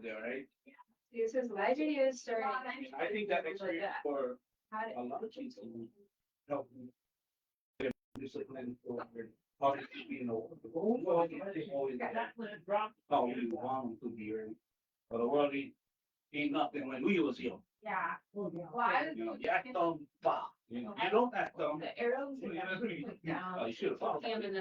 there, right? It says legend is starting. I think that experience for a lot of kids can help discipline for obviously being old. Always no, we want to be early. But the world ain't nothing when we was young. Yeah. Why? You know, you act dumb, bah. You don't act dumb. The arrows. Oh, you should have followed. And then You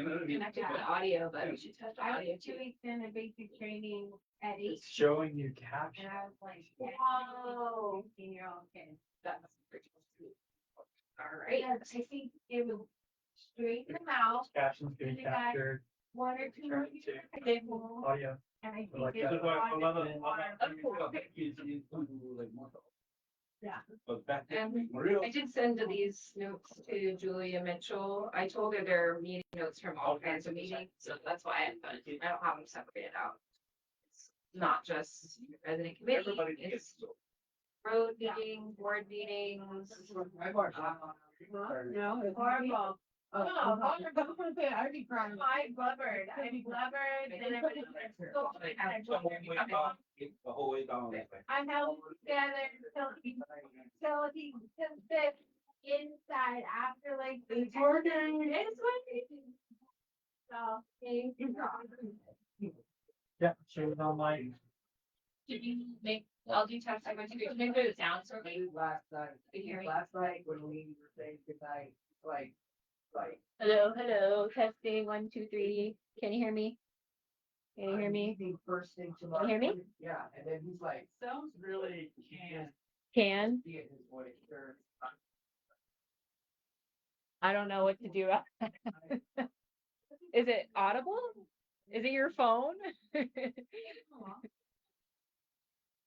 know what I mean? connected to the audio, but we should touch audio. 2 weeks in a basic training at 8. It's showing you caption. And I was like, whoa. 15-year-old kid. That's pretty cool. All right. I think it was straight in the mouth. Captions getting And they got captured. 1 or 2 Turn to audio. and I think Like it's that. Yeah. But back then, And real. I did send these notes to Julia Mitchell. I told her they're meeting notes from all kinds of meetings, so that's why I don't have them separated out. It's not just resident committee, Everybody it's gets. road meetings, board meetings. No, it's horrible. Oh, I already cried. I blubbered, then everybody. The whole way down. I held together till he can fit inside after like the Jordan. It's what. So. Yeah, she was on my. Did you make, I'll do text, I'm going to make sure the sound sort of. Last night when we were saying goodnight, like. Hello, testing, 1, 2, 3. Can you hear me? Can you hear me? The first thing tomorrow. Can you hear me? Yeah, and then he's like, sounds really Can? see it in his voice, sure. I don't know what to do. Is it audible? Is it your phone?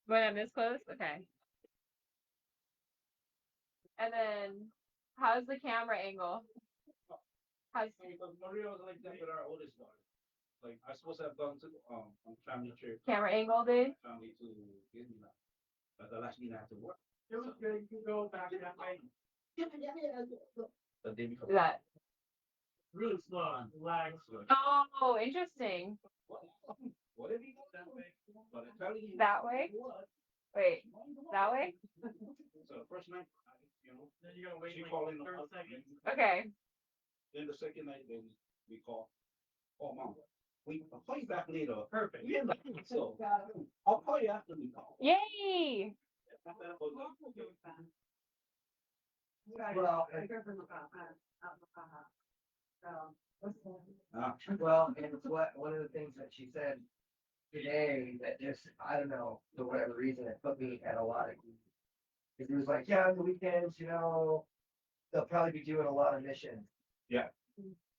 When I'm this close? Okay. And then, how's the camera angle? How's Maria was like that with our oldest daughter. Like I supposed to have gone to family trip. camera angle, dude? Family to Disneyland. But the last meeting I had to work. It was good. You go back that way. The day before. That. Really slow. Lags. Oh, interesting. What did he go that way? But I tell you. That way? Wait, that way? So the first night, you know, Then you gotta wait she like called in the 30 house. seconds. Okay. Then the second night, then we call. Oh, mom, I'll call you back later. Perfect. We in the so I'll call you after we call. Yay! Well, Ah. well, and it's one of the things that she said today that just, I don't know, for whatever reason, it put me at a lot of. Because he was like, yeah, on the weekends, you know, they'll probably be doing a lot of missions. Yeah.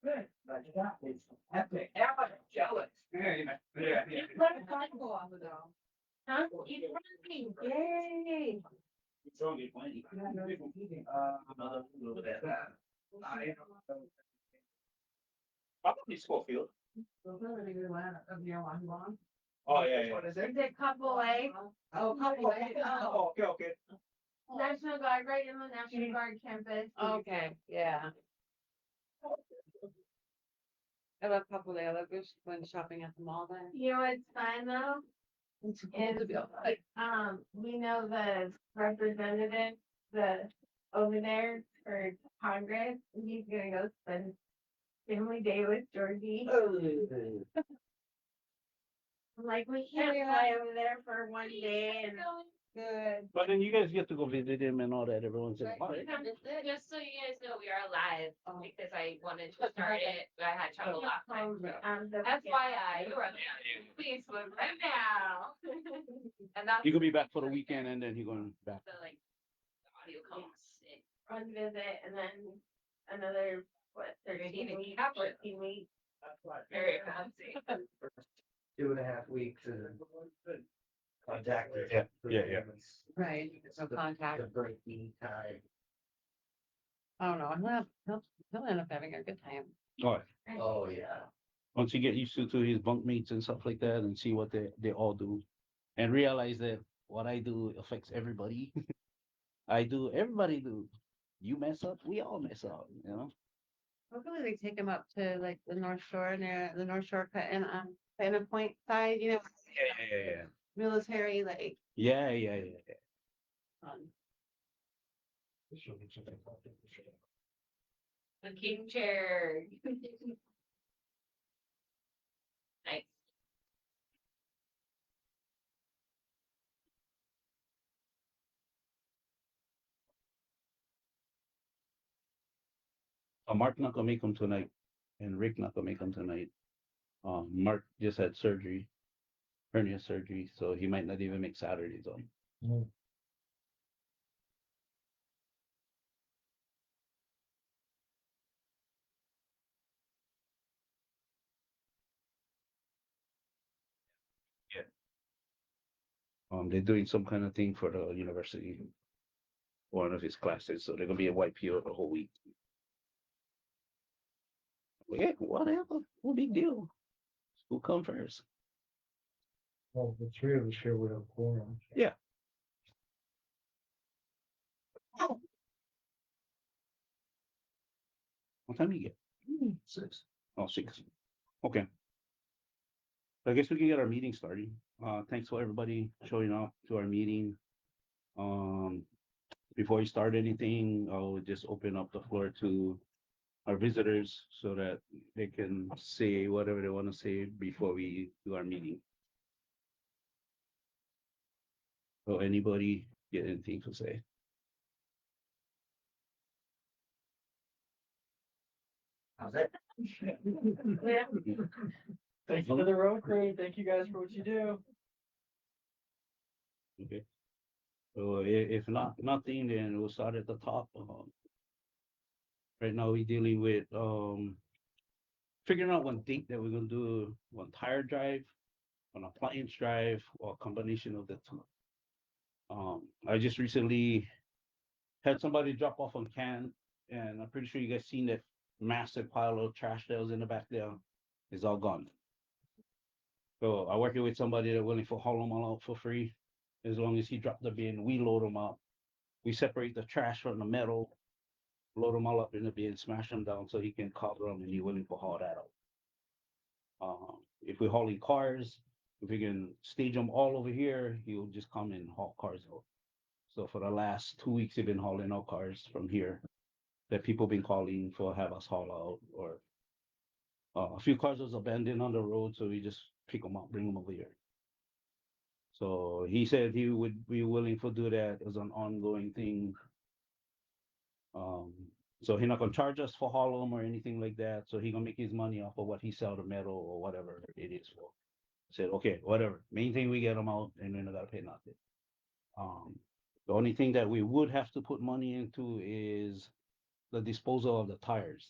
Good, like that is epic. I'm jealous. Yeah. Let it go off of though. Huh? It's running. Yay! It's only plenty. Another little bit. I don't know. Probably Schofield. Oh, yeah. What is it? Is it couple A? Oh, couple A. Oh, okay. National Guard, right in the National Guard campus. Okay, yeah. I love couple day. I love just going shopping at the mall there. You know what's fun though? It's cool to be outside. We know the representative, over there for Congress, he's gonna go spend family day with Georgie. I'm like, we can't fly over there for one day and. Good. But then you guys get to go visit him and all that every once in a while. Just so you guys know, we are live because I wanted to start it, but I had trouble last time. So. FYI, you are please look right now. And that's He could be back for the weekend and then he going back. the like the audio comes in. One visit and then another, what, 13 weeks, 14 weeks. Very fancy. 2.5 weeks and contact. Yeah. Right, so contact. The breaking time. I don't know. He'll end up having a good time. All right. Oh, yeah. Once you get used to his bunkmates and stuff like that and see what they all do and realize that what I do affects everybody. I do, everybody do. You mess up, we all mess up, you know? Hopefully they take him up to like the North Shore near the North Shore cut and Point side, you know. yeah. military, like, Yeah, yeah, yeah. fun. The king chair. Nice. Mark not gonna make them tonight, and Rick not gonna make them tonight. Mark just had surgery, hernia surgery, so he might not even make Saturdays on. Yeah. They're doing some kind of thing for the university, one of his classes, so they're gonna be a YPO the whole week. Yeah, whatever, no big deal. Who come first? Well, the three of us here would have quorum. Yeah. What time you get? 6. Oh, 6. Okay. I guess we can get our meeting started. Thanks for everybody showing up to our meeting. Um, before we start anything, I'll just open up the floor to our visitors so that they can say whatever they want to say before we do our meeting. So anybody get anything to say? How's it? yeah, Thank you for the road crew. Thank you guys for what you do. Okay. So if not nothing, then we'll start at the top. Right now we're dealing with figuring out one date that we're gonna do one tire drive, one appliance drive, or a combination of the two. I just recently had somebody drop off on can, and I'm pretty sure you guys seen that massive pile of trash that was in the back there. It's all gone. So I'm working with somebody that willing to haul them all out for free. As long as he drop the bin, we load them up. We separate the trash from the metal, load them all up in the bin, smash them down so he can cover them, and he willing to haul that out. If we're hauling cars, if we can stage them all over here, he'll just come and haul cars out. So for the last 2 weeks, he's been hauling out cars from here that people been calling for have us haul out, or a few cars was abandoned on the road, so we just pick them up, bring them over here. So he said he would be willing to do that as an ongoing thing. Um, so he's not gonna charge us for haul them or anything like that. So he gonna make his money off of what he sell the metal or whatever it is for. I said, okay, whatever. Main thing we get them out, and then I gotta pay nothing. The only thing that we would have to put money into is the disposal of the tires.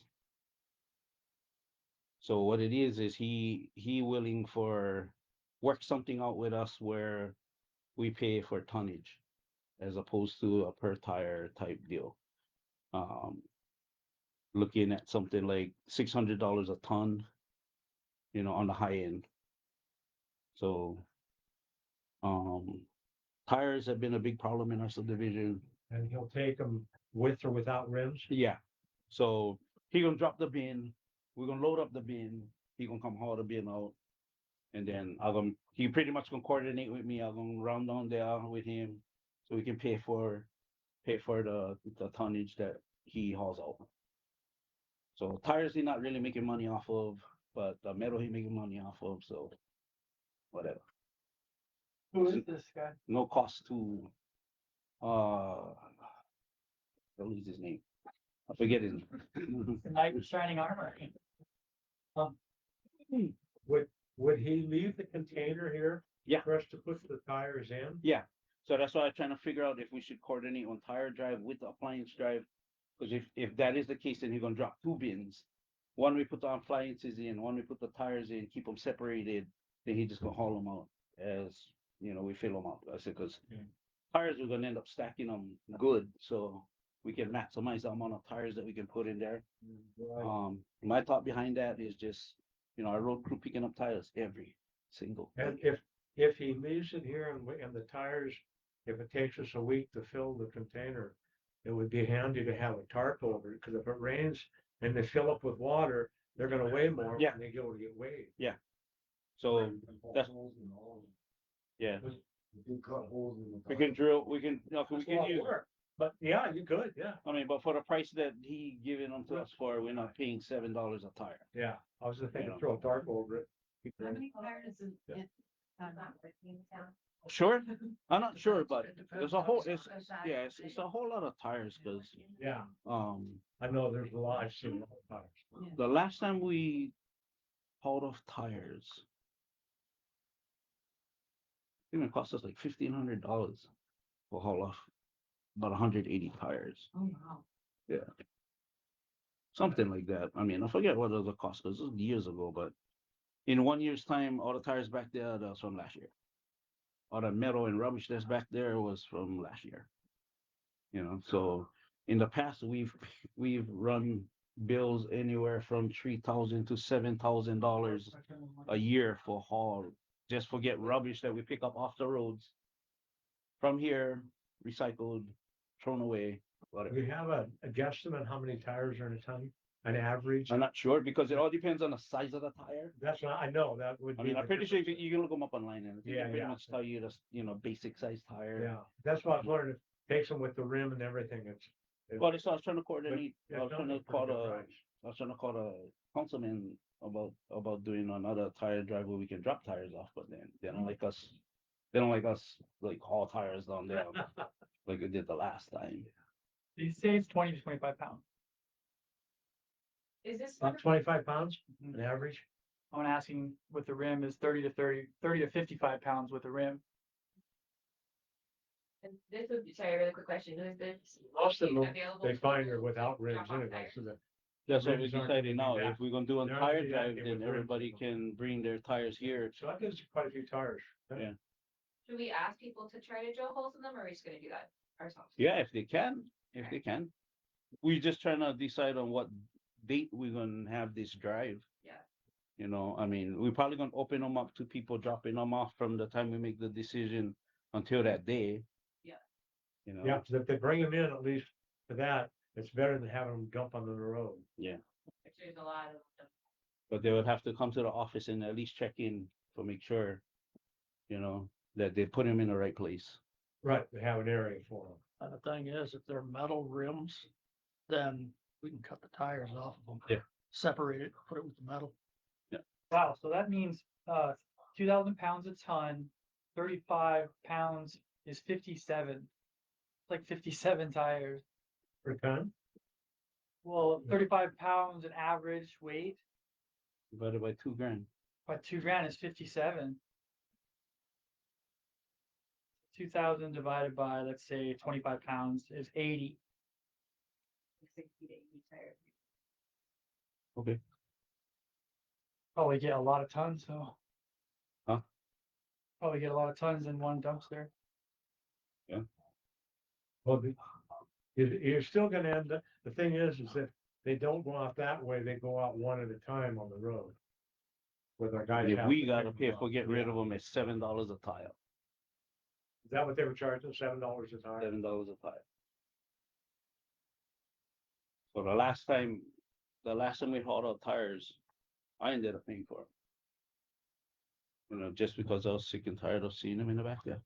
So what it is he willing for work something out with us where we pay for tonnage as opposed to a per tire type deal. Um, looking at something like $600 a ton, on the high end. So um, tires have been a big problem in our subdivision. And he'll take them with or without rims. Yeah. So he gonna drop the bin. We're gonna load up the bin. He gonna come haul the bin out, and then he pretty much gonna coordinate with me. I'm gonna round down there with him, so we can pay for the tonnage that he hauls out. So tires he not really making money off of, but the metal he making money off of. So whatever. Who is this guy? No cost to I'll lose his name. I forget his name. The knight with shining armor. Would, would he leave the container here? Yeah. For us to put the tires in? Yeah. So that's why I'm trying to figure out if we should coordinate on tire drive with the appliance drive. Because if that is the case, then he's gonna drop two bins. One we put the appliances in, one we put the tires in, keep them separated. Then he just gonna haul them out as we fill them up. I said because tires we're gonna end up stacking them good, so we can maximize the amount of tires that we can put in there. My thought behind that is just our road crew picking up tires every single And day. if he leaves it here and the tires, if it takes us a week to fill the container, it would be handy to have a tarp over it, because if it rains and they fill up with water, they're gonna weigh more. Yeah. And they go to get weighed. So that's Yeah, You cut holes in the. we can drill, we can, you know, we That's a can lot of use, work. But yeah, you could, yeah, I mean, but for the price that he giving them to us for, we're not paying $7 a tire. yeah. I was just thinking, Yeah. throw a tarp over it. Keep it How in. many tires is Yeah. it? Sure, I'm not sure, but there's a whole, yeah, it's a whole lot of tires, cause, Yeah, um, I know there's a lot, I've seen a lot of times. the last time we hauled off tires, I think it cost us like $1,500 to haul off about 180 tires. Oh, wow. Something like that. I mean, I forget what other cost, because this was years ago, but in 1 year's time, all the tires back there, that was from last year. All the metal and rubbish that's back there was from last year. You know, so in the past, we've run bills anywhere from $3,000 to $7,000 a year for haul, just for get rubbish that we pick up off the roads from here, recycled, thrown away, Do whatever. we have a guesstimate how many tires are in a ton, an average? I'm not sure because it all depends on the size of the tire. That's what I know, that would I be. mean, I'm the pretty sure difference. you can look them up online and I think they Yeah, pretty yeah. much tell you the, basic size tire. Yeah, that's why I was wondering, if it takes them with the rim and everything, it's. Well, that's what I was trying to coordinate. Yeah, I was trying to it's call pretty good the, price. I was trying to call the councilman about doing another tire drive where we can drop tires off, but then they don't like us. They don't like us like haul tires down there like we did the last time. They say it's 20 to 25 pounds. Is this, About 25 pounds, an average? I'm asking with the rim is 30 to 55 pounds with the rim. and this would be, sorry, a really quick question, is this? Most of them, available they to find people are without to rims drop off anyway, tires? so that. That's what we rims aren't gonna decided be now. that- If we're gonna do a they're not tire gonna be that drive, good then with rims everybody anymore. can bring their tires here. So that gives you quite a few tires. Yeah. Should we ask people to try to drill holes in them, or are we just gonna do that ourselves? Yeah, if they can, if they can. We just trying to decide on what date we're gonna have this drive. Yeah. You know, I mean, we're probably gonna open them up to people dropping them off from the time we make the decision until that day. Yeah. You know. Yeah, 'cause if they bring them in, at least for that, it's better than having them dump on the road. Which there's a lot of them. But they would have to come to the office and at least check in to make sure, that they put them in the right place. Right, they have an area for them. And the thing is, if they're metal rims, then we can cut the tires off of them. Yeah. Separate it, put it with the metal. Wow, so that means 2,000 pounds a ton, 35 pounds is 57. Like 57 tires. Per ton? Well, 35 pounds an average weight, Divided by $2,000. but 2 grand is 57. 2,000 divided by, let's say, 25 pounds is 80. 60 to 80 tires. Okay. Probably get a lot of tons, so. Huh? Probably get a lot of tons in one dumpster. Well, you're still gonna end up, the thing is that they don't go out that way, they go out one at a time on the road. With our guys. If have we to gotta pick pay them for up. get rid Yeah. of them, it's $7 a tile. Is that what they were charging, $7 a tire? $7 a tile. So the last time we hauled out tires, I ended up paying for them. Just because I was sick and tired of seeing them in the back there.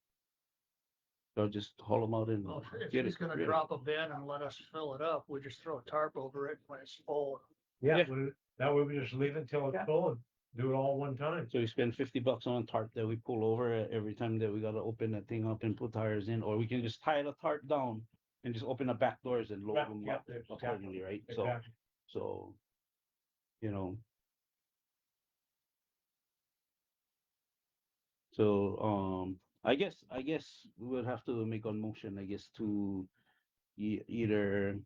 So just haul them out and Well, if get he's it. gonna rid of drop a bin and let us fill it up, we just throw a tarp over it when it's full. Yeah, Yeah. that way we just leave it until it's Yeah. full and do it all one time. So we spend $50 on a tarp that we pull over every time that we gotta open that thing up and put tires in, or we can just tie the tarp down and just open the back doors and load Yeah, them yeah, up exactly. accordingly, right? Exactly. So, you know. So, I guess we would have to make a motion, I guess, to either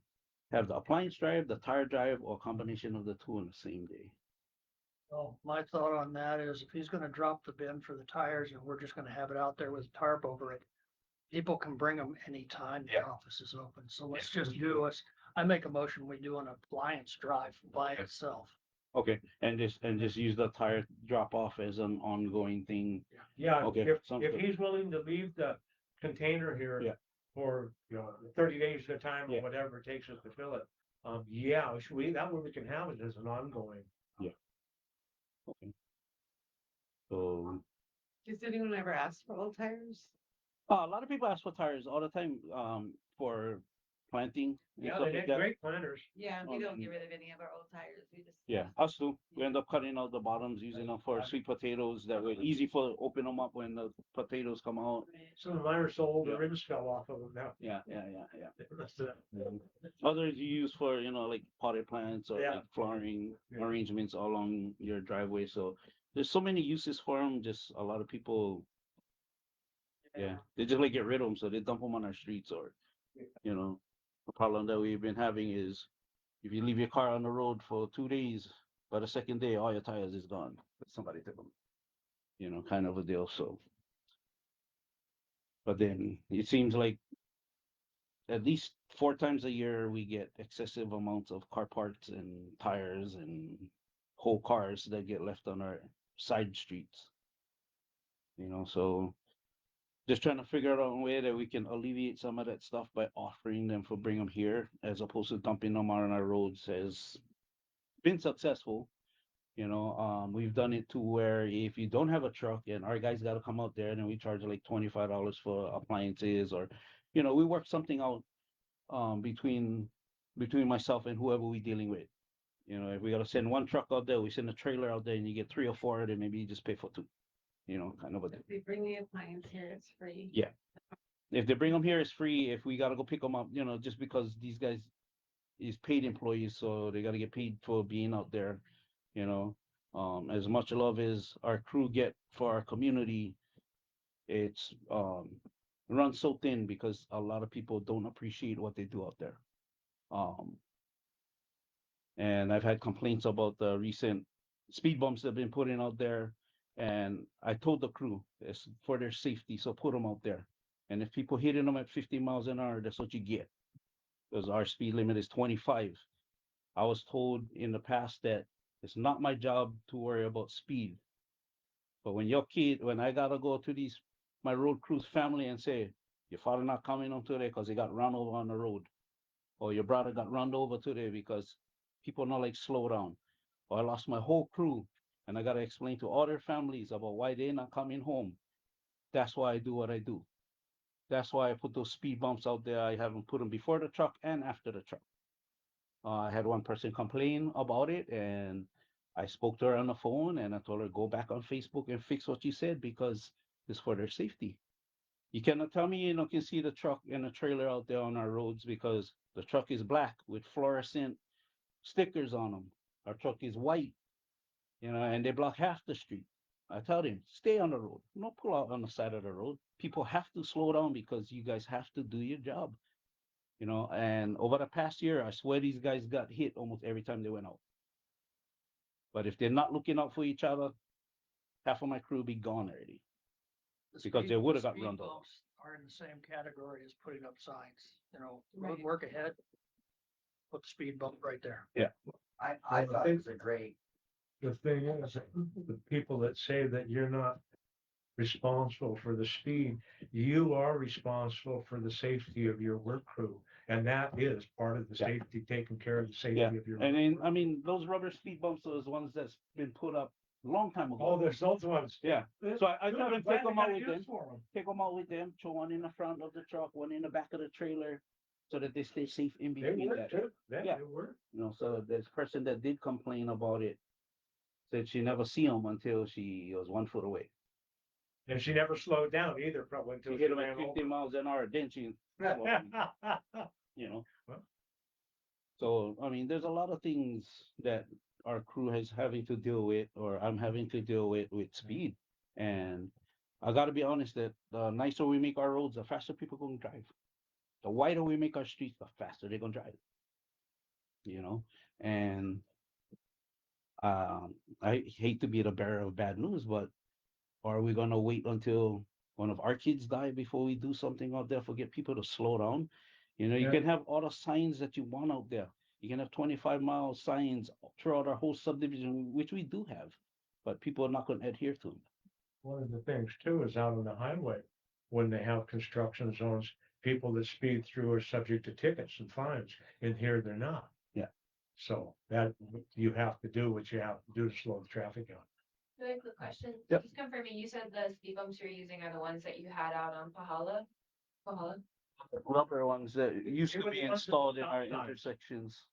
have the appliance drive, the tire drive, or combination of the two on the same day. So my thought on that is if he's gonna drop the bin for the tires and we're just gonna have it out there with a tarp over it. People can bring them anytime the office is open, so let's just do us, I make a motion, we do an appliance drive by itself. Okay, and just use the tire drop off as an ongoing thing. Yeah, Okay, if sounds good. he's willing to leave the container here. Yeah. For, 30 days at a time Yeah. or whatever it takes us to fill it. That way we can have it as an ongoing. Okay. So Does anyone ever ask for old tires? A lot of people ask for tires all the time, for planting and Yeah, stuff they like make that. great planters. Yeah, we Um, don't get rid of any of our old tires. We just. Yeah, us too. We end up cutting out the bottoms, using them for sweet potatoes. That way, easy for open them up when the potatoes come out. Some of mine are so old, the Yeah. rims fell off of them now. Yeah, yeah, yeah, yeah. They must have- Others you use for, like potted plants or Yeah. like flooring Yeah. arrangements all along your driveway. So there's so many uses for them. Just a lot of people, yeah, they just like get rid of them, so they dump them on our streets. Or, the problem that we've been having is if you leave your car on the road for 2 days, by the second day, all your tires is gone. Somebody took them, kind of a deal. So, but then it seems like at least 4 times a year we get excessive amounts of car parts and tires and whole cars that get left on our side streets. So just trying to figure out a way that we can alleviate some of that stuff by offering them for bring them here as opposed to dumping them on our roads has been successful. We've done it to where if you don't have a truck and our guys got to come out there, and then we charge like $25 for appliances, or we work something out between myself and whoever we dealing with. If we got to send one truck out there, we send a trailer out there, and you get 3 or 4, then maybe you just pay for 2. Kind of a thing. If they bring the appliance here, it's free. Yeah. If they bring them here, it's free. If we got to go pick them up, just because these guys is paid employees, so they got to get paid for being out there. As much love as our crew get for our community, it's run so thin because a lot of people don't appreciate what they do out there. Um, and I've had complaints about the recent speed bumps that have been put in out there. And I told the crew it's for their safety, so put them out there. And if people hitting them at 50 miles an hour, that's what you get. Because our speed limit is 25. I was told in the past that it's not my job to worry about speed. But when I gotta go to my road crew's family and say, your father not coming home today because he got run over on the road, or your brother got run over today because people not like slow down, or I lost my whole crew and I gotta explain to all their families about why they're not coming home. That's why I do what I do. That's why I put those speed bumps out there. I haven't put them before the truck and after the truck. I had one person complain about it, and I spoke to her on the phone, and I told her go back on Facebook and fix what you said because it's for their safety. You cannot tell me can see the truck and the trailer out there on our roads because the truck is black with fluorescent stickers on them. Our truck is white, and they block half the street. I tell them stay on the road, don't pull out on the side of the road. People have to slow down because you guys have to do your job. And over the past year, I swear these guys got hit almost every time they went out. But if they're not looking out for each other, half of my crew be gone already. The Because speed- they would've the got speed run over. bumps Are in the same category as putting up signs, road Right. work ahead. Put the speed bump right there. I thought it was a great, The thing is, the people that say that you're not responsible for the speed, you are responsible for the safety of your work crew. And that is part of the Yeah. safety, taking care of the safety Yeah, of your. and then, work I mean, those rubber speed bumps are those ones that's been put up a long time crew. Oh, ago. there's those ones. Yeah, so I Good, tell I'm them glad take they them got out with use them, for 'em. take them out with them, throw one in the front of the truck, one in the back of the trailer, so that they stay safe in They between work that. too. Yeah. They work. So this person that did complain about it said she never see them until she was 1 foot away. And she never slowed down either, probably She until hit she them at ran 50 over. miles an hour, then she, slowed down, Well. So, I mean, there's a lot of things that our crew is having to deal with, or I'm having to deal with speed. And I got to be honest that the nicer we make our roads, the faster people going to drive. The wider we make our streets, the faster they're going to drive. And I hate to be the bearer of bad news, but are we going to wait until one of our kids die before we do something out there for get people to slow down? You Yeah. can have all the signs that you want out there. You can have 25-mile signs throughout our whole subdivision, which we do have, but people are not going to adhere to them. One of the things too is out on the highway, when they have construction zones, people that speed through are subject to tickets and fines, and here they're not. Yeah. So that you have to do what you have to do to slow the traffic down. Really quick question. Yep. Just confirming, you said the speed bumps you're using are the ones that you had out on Pahala? Pahala? Rubber ones that used They to were be the ones at the installed in stop our signs. intersections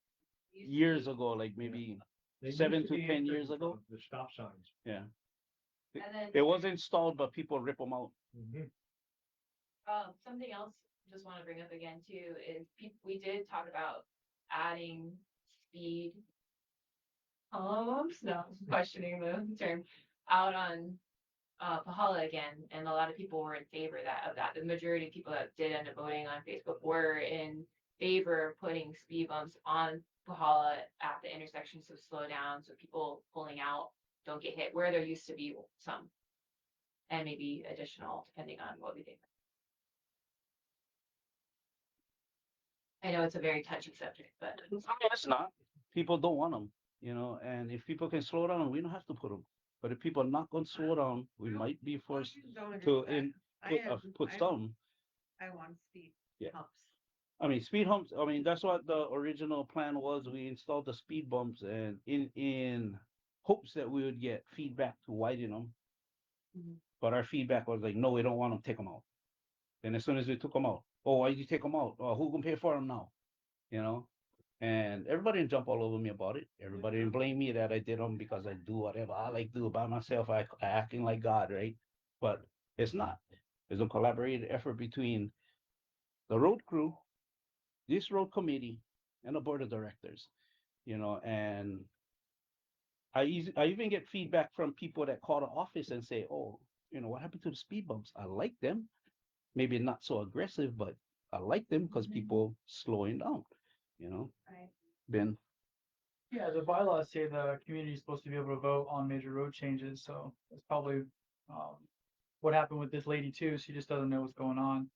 Used to years be- ago, like maybe They used 7 to be 10 in years front ago. of The stop signs. Yeah. And then, It was installed, but people rip them out. something else just want to bring up again too is we did talk about adding speed. No, questioning the term out on Pahala again, and a lot of people were in favor of that. The majority of people that did end up voting on Facebook were in favor of putting speed bumps on Pahala at the intersection to slow down, so people pulling out don't get hit where there used to be some, and maybe additional depending on what we think. I know it's a very touchy subject, but I mean, it's not. People don't want them, and if people can slow down, we don't have to put them. But if people are not going to slow down, we might be forced put some. I want speed Yeah. humps. I mean, speed humps. I mean, that's what the original plan was. We installed the speed bumps, and in hopes that we would get feedback to widen them. Mhm. But our feedback was like, no, we don't want them. Take them out. Then as soon as we took them out, oh, why did you take them out? Who can pay for them now? You know. And everybody didn't jump all over me about it. Everybody didn't blame me that I did them because I do whatever I like to do by myself. I acting like God, right? But it's not. There's a collaborated effort between the road crew, this road committee, and the board of directors. And I even get feedback from people that call the office and say, "Oh, what happened to the speed bumps? I like them. Maybe not so aggressive, but I like them because people slowing down." You know, Right. Ben. Yeah, the bylaws say the community is supposed to be able to vote on major road changes, so that's probably, um, what happened with this lady too. She just doesn't know what's going on.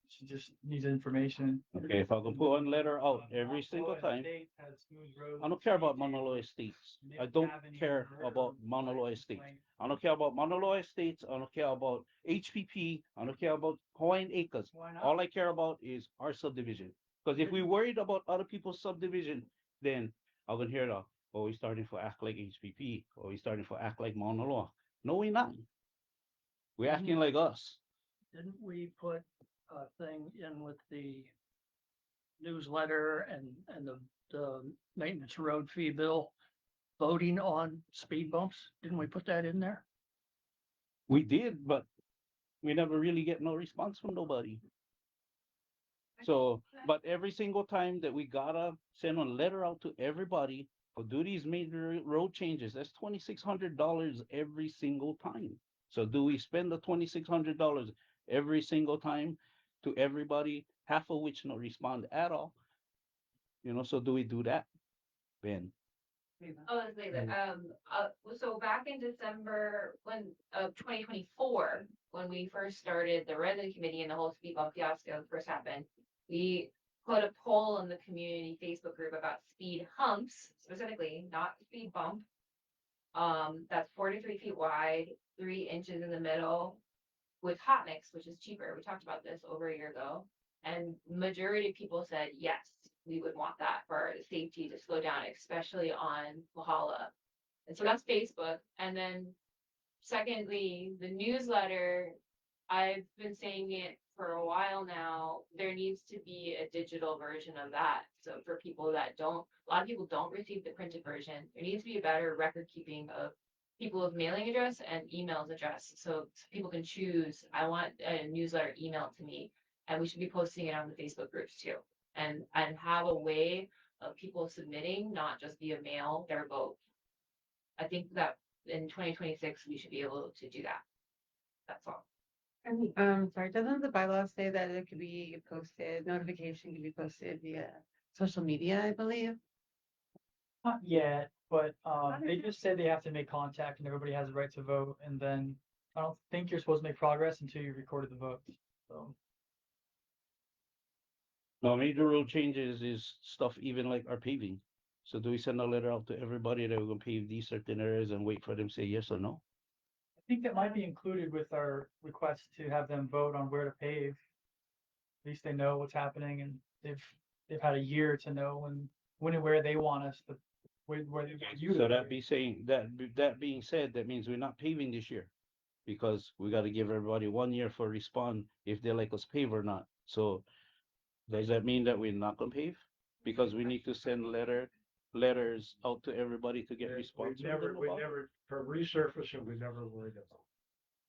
She just needs information. Okay, if I can put one letter out every single Mauna Loa time. Estates has smooth roads I don't and care about speed Mauna Loa tables. Estates. Nick I don't Avenue, care River, about Mauna Loa Light Estates. Complaint. I don't care about Mauna Loa Estates. I don't care about HPP. I don't care about Hawaiian Acres. Why not? All I care about is our subdivision. Because if we worried about other people's subdivision, then I'm gonna hear the, oh, he's starting to act like HPP, or he's starting to act like Mauna Loa. No, we're not. We're acting like us. Didn't we put a thing in with the newsletter and the maintenance road fee bill voting on speed bumps? Didn't we put that in there? We did, but we never really get no response from nobody. So, but every single time that we gotta send a letter out to everybody for do these major road changes, that's $2,600 every single time. So do we spend the $2,600 every single time to everybody, half of which no respond at all? So do we do that? Ben? oh, let's say that, so back in December, of 2024, when we first started the resident committee and the whole speed bump fiasco first happened, we put a poll in the community Facebook group about speed humps, specifically, not speed bump. That's 43 feet wide, 3 inches in the middle, with hot mix, which is cheaper. We talked about this over a year ago. And majority of people said, yes, we would want that for the safety to slow down, especially on Valhalla. And so that's Facebook. And then secondly, the newsletter, I've been saying it for a while now, there needs to be a digital version of that. So for people that don't, a lot of people don't receive the printed version, there needs to be a better record keeping of people's mailing address and emails address. So people can choose, I want a newsletter emailed to me, and we should be posting it on the Facebook groups too. And have a way of people submitting, not just via mail, their vote. I think that in 2026, we should be able to do that. That's all. And, sorry, doesn't the bylaws say that it could be posted, notification can be posted via social media, I believe? Not yet, but, Not they yet. just said they have to make contact and everybody has a right to vote, and then I don't think you're supposed to make progress until you recorded the vote, so. No, major road changes is stuff even like our paving. So do we send a letter out to everybody that we're gonna pave these certain areas and wait for them to say yes or no? I think that might be included with our request to have them vote on where to pave. At least they know what's happening, and they've had a year to know when and where they want us to Whether you. So that being said, that means we're not paving this year. Because we gotta give everybody 1 year for respond if they like us pave or not. So does that mean that we're not gonna pave? Because we need to send letters out to everybody to get response from them We about it? never, for resurfacing, we never worried about.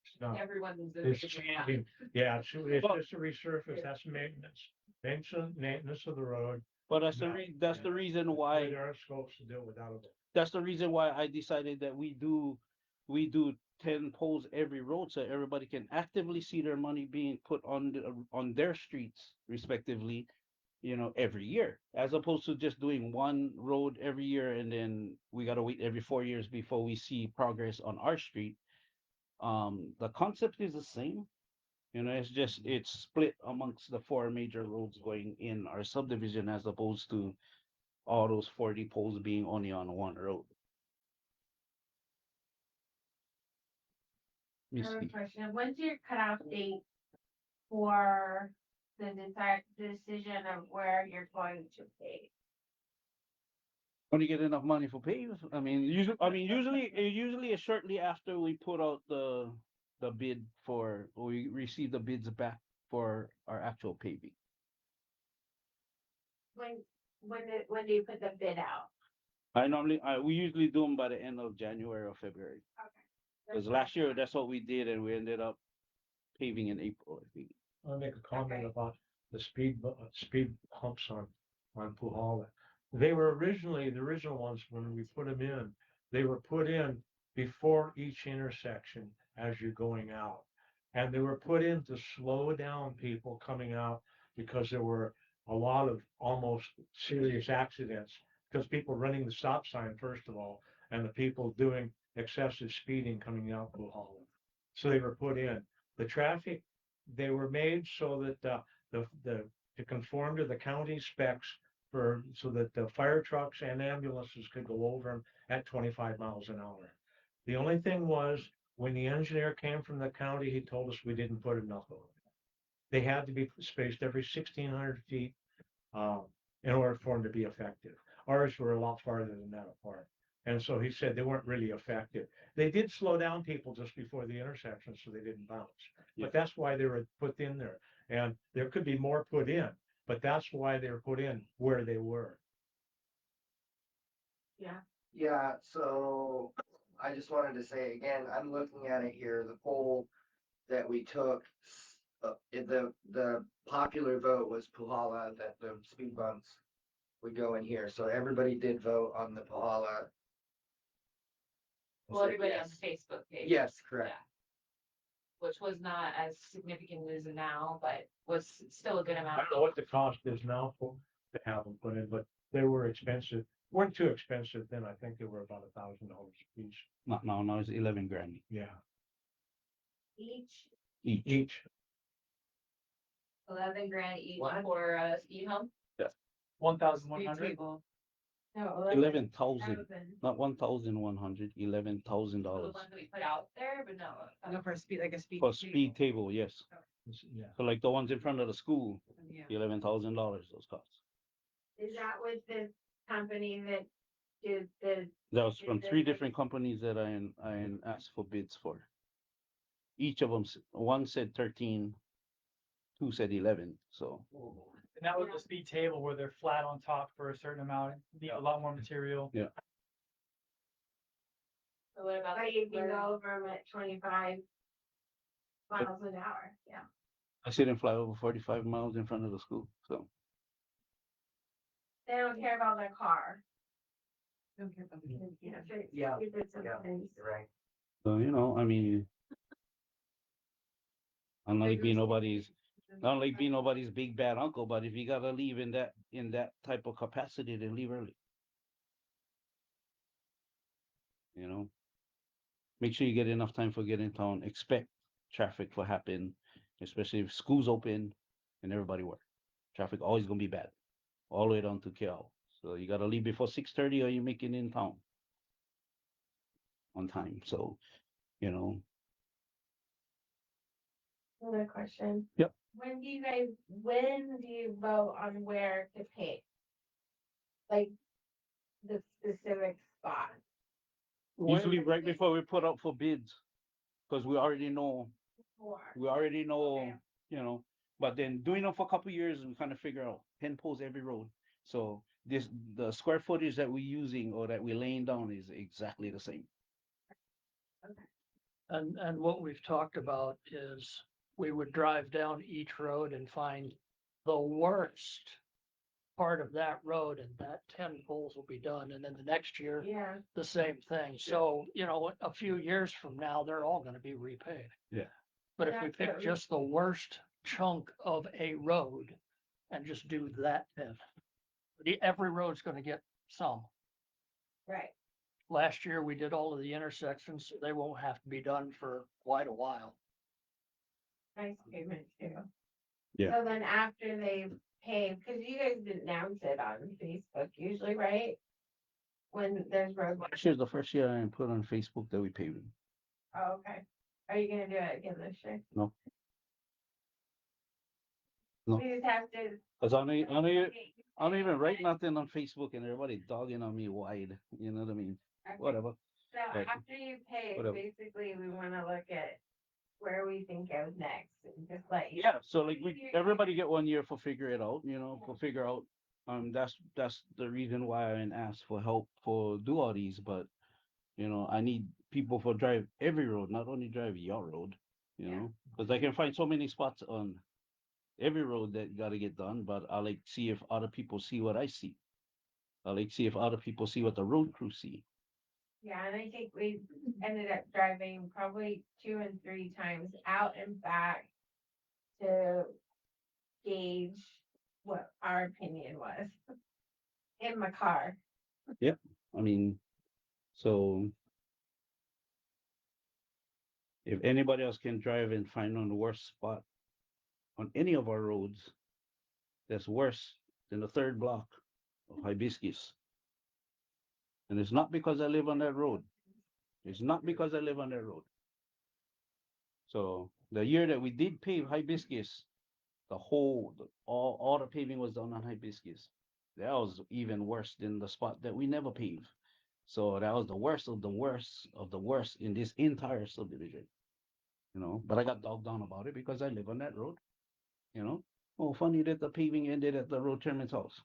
It's not, Everyone's. it's changing, yeah, it's just a resurface, that's maintenance of the road. But that's No, that's the reason Where why, there are scopes to deal without it. that's the reason why I decided that we do 10 poles every road so everybody can actively see their money being put on their streets respectively, every year, as opposed to just doing one road every year and then we gotta wait every 4 years before we see progress on our street. The concept is the same. It's just it's split amongst the four major roads going in our subdivision as opposed to all those 40 poles being only on one road. Let I me have a see. question. When's your cutoff date for the decision of where you're going to pay? When you get enough money for pave, usually it's shortly after we put out the bid for, or we receive the bids back for our actual paving. When do you put the bid out? We usually do them by the end of January or February. Okay. Because last year, that's what we did, and we ended up paving in April, I think. I'll make a comment Okay. about the speed humps on Puhala. They were originally, the original ones, when we put them in, they were put in before each intersection as you're going out. And they were put in to slow down people coming out because there were a lot of almost serious accidents. Because people running the stop sign, first of all, and the people doing excessive speeding coming out Puhala. So they were put in. The traffic, they were made so that to conform to the county specs so that the fire trucks and ambulances could go over them at 25 miles an hour. The only thing was, when the engineer came from the county, he told us we didn't put enough of them. They had to be spaced every 1,600 feet in order for them to be effective. Ours were a lot farther than that apart. And so he said they weren't really effective. They did slow down people just before the intersection so they didn't bounce. Yeah. But that's why they were put in there. And there could be more put in, but that's why they were put in where they were. Yeah, so I just wanted to say again, I'm looking at it here, the poll that we took. The popular vote was Puhala, that the speed bumps would go in here, so everybody did vote on the Puhala. Well, everybody on the Facebook page. Yes, correct. Yeah. Which was not as significant as now, but was still a good I amount. don't know what the cost is now to have them put in, but they were expensive. Weren't too expensive then. I think they were about $1,000 a piece. Not now, now it's 11 grand Yeah, Each? each. each. 11 grand each What? for a speed hump. 1,100. No, 11,000, not 1,100, $11,000 The ones that we put out there, but no. No, for speed, like a speed. for speed table. Yes. Yeah. So like the ones in front of the school, Yeah. $11,000 those costs. Is that with the company that did the, That was from 3 different companies that I asked for bids for. Each of them, one said 13, 2 said 11. So And that was the speed table where they're flat on top for a certain amount, need a lot more material. So what about? but you can where- go over them at 25 miles an hour, yeah. I see them fly over 45 miles in front of the school. So They don't care about their car. Don't care about the kids. You know, if it's Yeah, stupid Yeah, sometimes. you're right. So I mean, I'm not like being nobody's big bad uncle, but if you gotta leave in that type of capacity, then leave early. Make sure you get enough time for getting in town. Expect traffic to happen, especially if school's open and everybody work. Traffic always gonna be bad, all the way down to KL. So you gotta leave before 6:30 or you make it in town on time. So, Another question. Yep. When do you vote on where to pay? Like, the specific spot. Usually right before we put up for bids, because we already know, Okay. you know, but then doing it for a couple years, we kind of figure out 10 poles every road. So the square footage that we're using or that we're laying down is exactly the same. And what we've talked about is we would drive down each road and find the worst part of that road, and that 10 poles will be done. And then the next year, Yeah, the same thing. So, you know, a few years from now, they're all gonna be repaid. Yeah. But if we That's pick what we- just the worst chunk of a road and just do that, then every road's gonna get some. right. Last year, we did all of the intersections, so they won't have to be done for quite a while. Nice payment too. Yeah. So then after they pay, because you guys announce it on Facebook usually, right? When there's road. Last year's the first year I put on Facebook that we paved. Oh, okay. Are you gonna do it again this year? No. No. We just have to. Cause I don't even write nothing on Facebook and everybody dogging on me wide, you know what I mean? Okay. Whatever. So But- after you pay, whatever. basically, we wanna look at where we think goes next and just let you. Yeah, so like everybody get 1 year for figure it out, for figure out. That's the reason why I asked for help for do all these, but I need people for drive every road, not only drive your road, because I can find so many spots on every road that gotta get done, but I like see if other people see what I see. I like see if other people see what the road crew see. Yeah, and I think we ended up driving probably 2 and 3 times out and back to gauge what our opinion was in my car. I mean, so if anybody else can drive and find on the worst spot on any of our roads that's worse than the third block of Hibiscus. And it's not because I live on that road. It's not because I live on that road. So the year that we did pave Hibiscus, all the paving was done on Hibiscus. That was even worse than the spot that we never paved. So that was the worst of the worst of the worst in this entire subdivision. But I got dogged on about it because I live on that road. Oh, funny that the paving ended at the road chairman's house.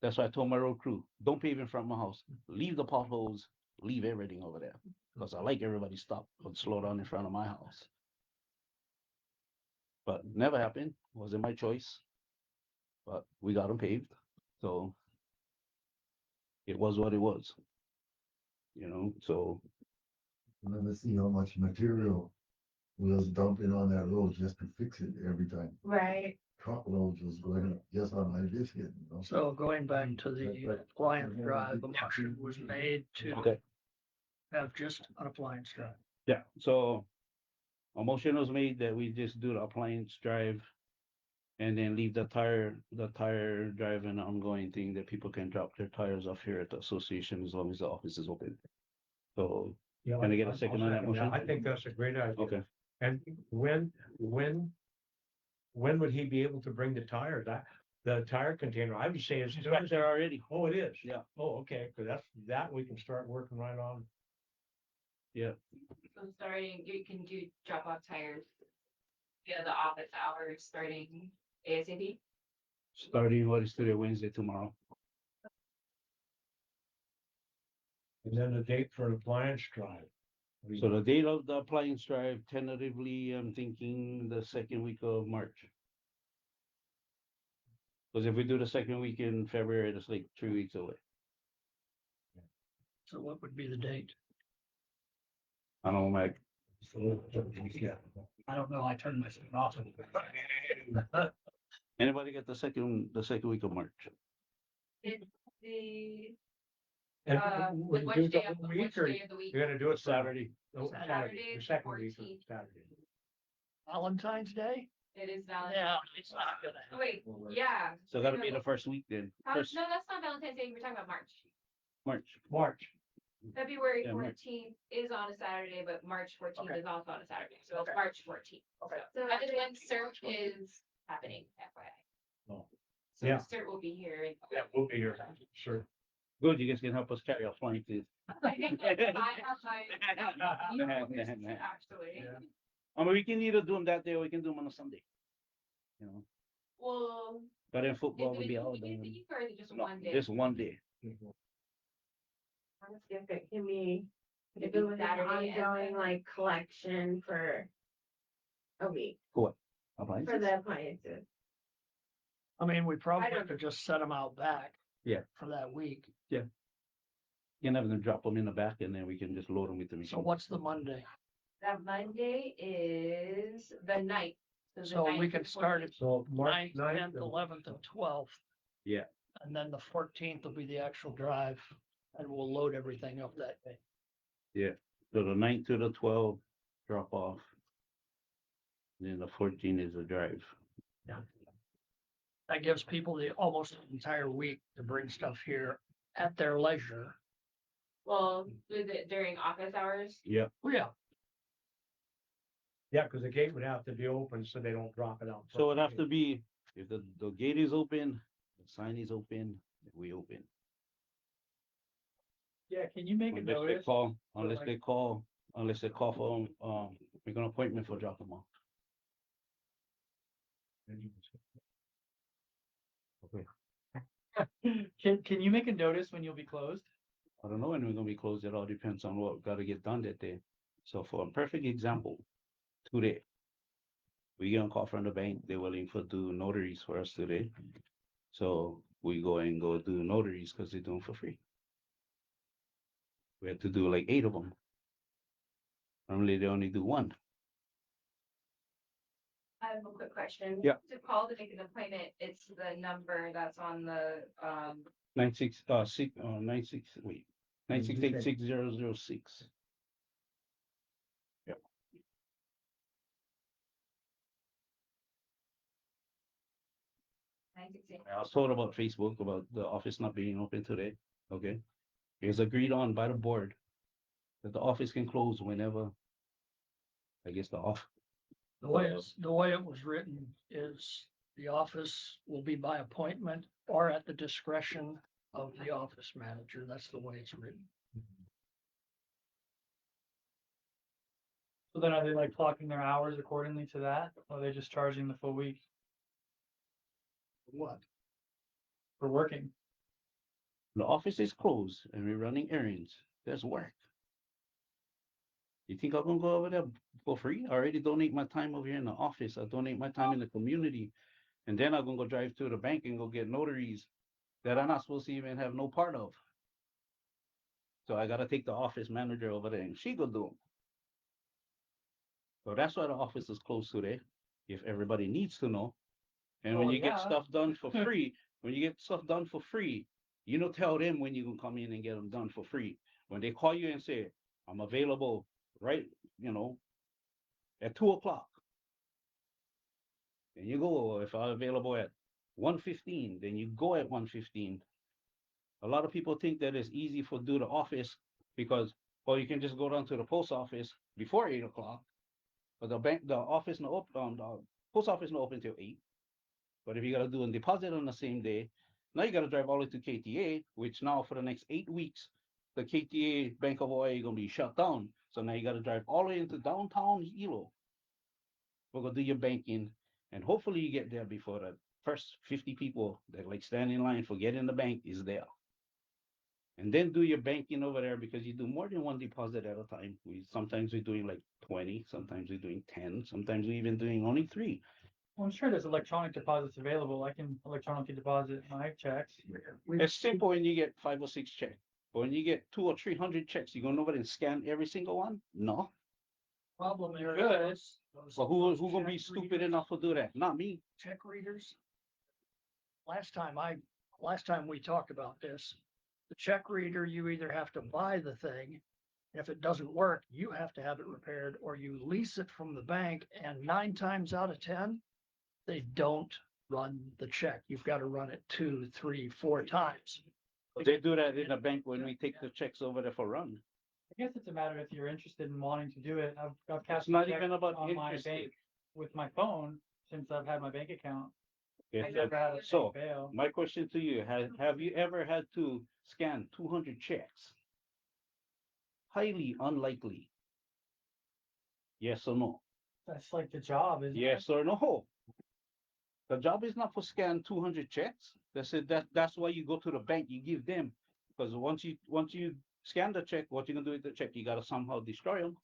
That's why I told my road crew, don't pave in front of my house. Leave the potholes, leave everything over there. Because I like everybody stop and slow down in front of my house. But never happened. Wasn't my choice. But we got them paved. So it was what it was. So Never see how much material was dumping on that road just to fix it every time. Right. Truckloads was going up just on my biscuit. So going back to the appliance drive, the motion was made to okay. have just an appliance drive. Yeah. So a motion was made that we just do the appliance drive and then leave the tire drive an ongoing thing that people can drop their tires off here at the association as long as the office is open. So Yeah, Can I get a I'll second on that motion? I think that's a great idea. okay. And when would he be able to bring the tires? The tire container, I would say is. It's back there already. Oh, it is? Yeah. Oh, okay, because that we can start working right on. Yeah. So starting, you can do drop off tires via the office hours starting ASAP. Starting what is today, Wednesday, tomorrow. And then the date for an appliance drive. So the date of the appliance drive, tentatively, I'm thinking the second week of March. Because if we do the second week in February, it's like 3 weeks away. So what would be the date? I don't know, Mike. I don't know, I turned my phone off. Anybody get the second week of March? The, And like we which do the day whole of, week, which or day of the week? you're gonna do it Saturday. Saturday, the second week of 14th. Saturday. Valentine's Day? It is Valentine's. Yeah, it's not gonna Oh, happen. wait, yeah. So that'll be the first week then. How- First No, that's not Valentine's Day. We're talking about March. March. March. February Yeah, March. 14th is on a Saturday, but March 14th Okay. is also on a Saturday. So it's Okay. March 14th. Okay. So President's search is happening, FYI. So Yeah. Cert will be here. And Yeah, we'll be here, sure. Good, you guys can help us carry our flying too. I have my actually. Yeah. I mean, we can either do them that day or we can do them on a Sunday. You know, Well, but then is football it will a be out weekend then. thing or is it just No, one day? just one day. Ask if it can be, if Maybe it was an Saturday and ongoing Sunday. like collection for a week For for appliances? the appliances. I mean, we probably don't could just set them out back. Yeah. For that week. You can have them drop them in the back and then we can just load them with the machine. So what's the Monday? That Monday is the ninth. the So we 9th can and start 14th. it So March 9th, 9th. 10th, 11th, and 12th. Yeah. And then the 14th will be the actual drive, and we'll load everything up that day. So the 9th to the 12th, drop off. Then the 14th is the drive. That gives people the almost entire week to bring stuff here at their leisure. Well, is it during office hours? Yeah. Well, yeah, Yeah, because the gate would have to be open so they don't drop it out. So it'd have to be, if the gate is open, the sign is open, we open. Yeah, can you make a Unless they notice? call, unless like- they call, for, make an appointment for drop them off. Can you make a notice when you'll be closed? I don't know when we're gonna be closed. It all depends on what gotta get done that day. So for a perfect example, today. We get a call from the bank, they're willing to do notaries for us today. So we go do notaries because they're doing for free. We had to do like 8 of them. Normally they only do one. I have a quick question. Yeah. To call to make an appointment, it's the number that's on the, 9686006. Yep. I was told about Facebook, about the office not being open today, okay? It was agreed on by the board that the office can close whenever, I guess, the way it was written is the office will be by appointment or at the discretion of the office manager. That's the way it's written. So then are they like clocking their hours accordingly to that? Or are they just charging the full week What? for working? the office is closed and we're running errands. There's work. You think I'm gonna go over there for free? I already donate my time over here in the office. I donate my time in the community. And then I'm gonna go drive to the bank and go get notaries that I'm not supposed to even have no part of. So I gotta take the office manager over there and she go do them. So that's why the office is closed today, if everybody needs to know. And when Well, you get yeah. stuff done for free, you don't tell them when you can come in and get them done for free. When they call you and say, I'm available right, at 2 o'clock. And you go, if I'm available at 1:15, then you go at 1:15. A lot of people think that it's easy for do the office because, well, you can just go down to the post office before 8 o'clock. But the office no open, the post office no open till 8. But if you gotta do a deposit on the same day, now you gotta drive all the way to KTA, which now for the next 8 weeks, the KTA Bank of Hawaii gonna be shut down. So now you gotta drive all the way into downtown Hilo. We're gonna do your banking, and hopefully you get there before the first 50 people that like stand in line for getting the bank is there. And then do your banking over there because you do more than one deposit at a time. Sometimes we're doing like 20, sometimes we're doing 10, sometimes we're even doing only 3. Well, I'm sure there's electronic deposits available. I can electronically deposit my checks. It's simple when you get 5 or 6 checks. But when you get 200 or 300 checks, you gonna over and scan every single one? No. Problem there Good. is. those- But who those gonna be check stupid readers- enough to do that? Not me. Check readers. Last time we talked about this, the check reader, you either have to buy the thing. If it doesn't work, you have to have it repaired or you lease it from the bank and 9 times out of 10, they don't run the check. You've got to run it 2, 3, 4 times. They do that in the bank when we take the checks over there for run. I guess it's a matter if you're interested in wanting to do it. I've cashed not my check even about on my interested. bank with my phone since I've had my bank account. If I that- Never had a so, fail. my question to you, have you ever had to scan 200 checks? Highly unlikely. Yes or no? That's like the job, isn't it? Yes or no? The job is not for scan 200 checks. That's it. That's why you go to the bank. You give them, because once you scan the check, what you gonna do with the check? You gotta somehow destroy them,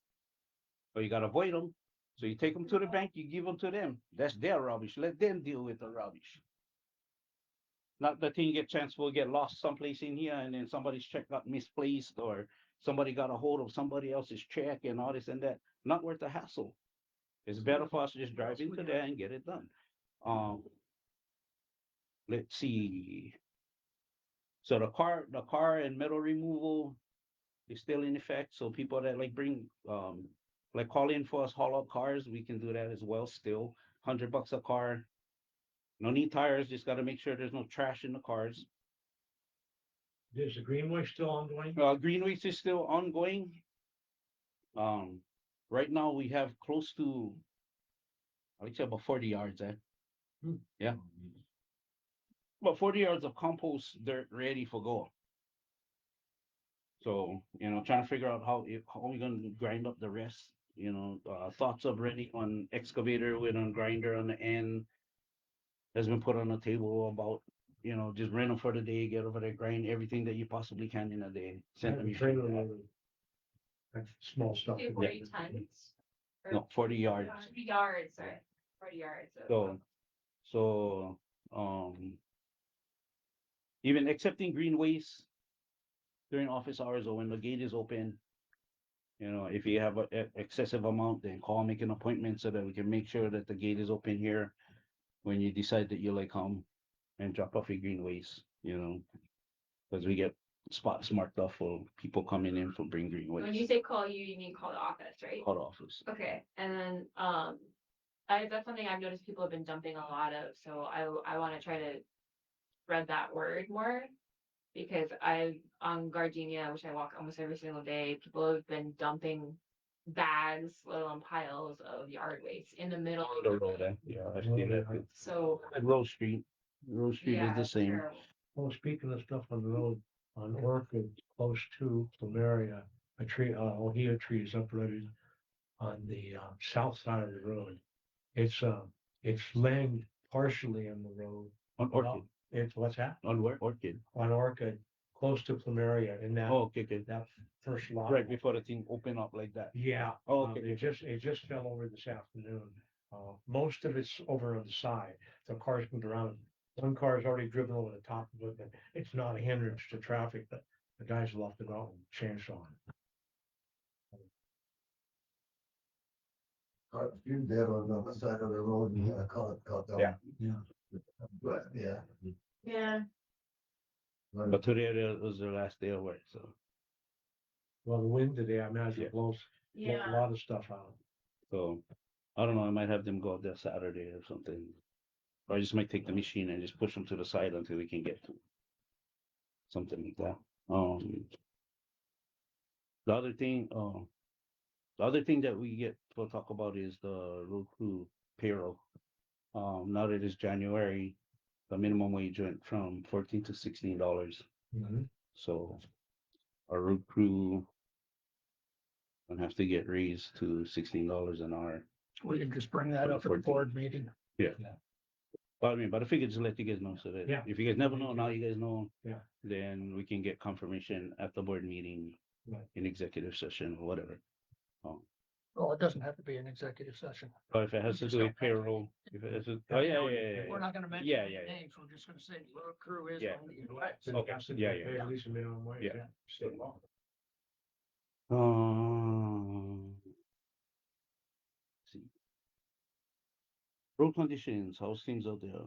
or you gotta void them. So you take them to the bank. You give them to them. That's their rubbish. Let them deal with the rubbish. Not the thing get chance will get lost someplace in here, and then somebody's check got misplaced, or somebody got a hold of somebody else's check and all this and that. Not worth the hassle. It's better for us to just drive into there and get it done. Um, let's see. So the car and metal removal is still in effect. So people that like bring like call in for us haul out cars, we can do that as well. Still, $100 a car. No need tires. Just got to make sure there's no trash in the cars. Is the Greenway still ongoing? Greenways is still ongoing. Um, right now we have close to, I would say about 40 yards. Yeah. About 40 yards of compost dirt ready for go. So, trying to figure out how we gonna grind up the rest. Thoughts of renting on excavator with a grinder on the end has been put on the table about, just rent them for the day, get over there, grind everything that you possibly can in a day. Send them. Trailer loader. That's small stuff. Say 40 tons. Or No, 40 yards. 40 yards, sorry, 40 yards. So, um, even accepting green waste during office hours or when the gate is open, if you have a excessive amount, then call, make an appointment so that we can make sure that the gate is open here when you decide that you like come and drop off your green waste, because we get spots marked off for people coming in for bring green When you waste. say call you mean call the office, right? Call office. Okay, and then, that's something I've noticed people have been dumping a lot of, so I wanna try to spread that word more. Because on Gardenia, which I walk almost every single day, people have been dumping bags, let alone piles of yard waste in the middle of the road. Yeah, I've seen that. too. So, At Rose Street. Rose Street yeah, is the it's same. terrible. Well, speaking of stuff on the road, on Orchid, close to Plumeria, a tree, ohia tree is uprooted on the south side of the road. It's laying partially on the road. On Orchid. It's what's that? On where? Orchid. On Orchid, close to Plumeria in that, Oh, okay. that first lot. Right before the thing open up like that. Yeah. Oh, okay. It just fell over this afternoon. Most of it's over on the side. The cars moved around. One car has already driven over the top of it, but it's not a hindrance to traffic, but the guys left it out and chainsaw. You're dead on the other side of the road, and you got cut down. Yeah. Yeah. But, yeah. Yeah, But today was the last day of work, so. Well, the wind today, I imagine Yeah. blows a yeah. lot of stuff out. So, I don't know, I might have them go out there Saturday or something. Or I just might take the machine and just push them to the side until we can get to. Something like that. The other thing, that we get to talk about is the road crew payroll. Now that it's January, the minimum wage went from $14 to $16. So our road crew gonna have to get raised to $16 an hour. We can just bring that up at the board meeting. But I figured just let you guys know so that Yeah. if you guys never know, now you guys know. Yeah. Then we can get confirmation at the board meeting Right. in executive session or whatever. Well, it doesn't have to be an executive session. But if it has to do with payroll, if it has to, oh, yeah. We're not gonna mention Yeah, any yeah. names. We're just gonna say the road crew is. Yeah. on the- Okay. Yeah. Pay at least a minimum wage. Yeah. State law. See. Road conditions, how's things out there?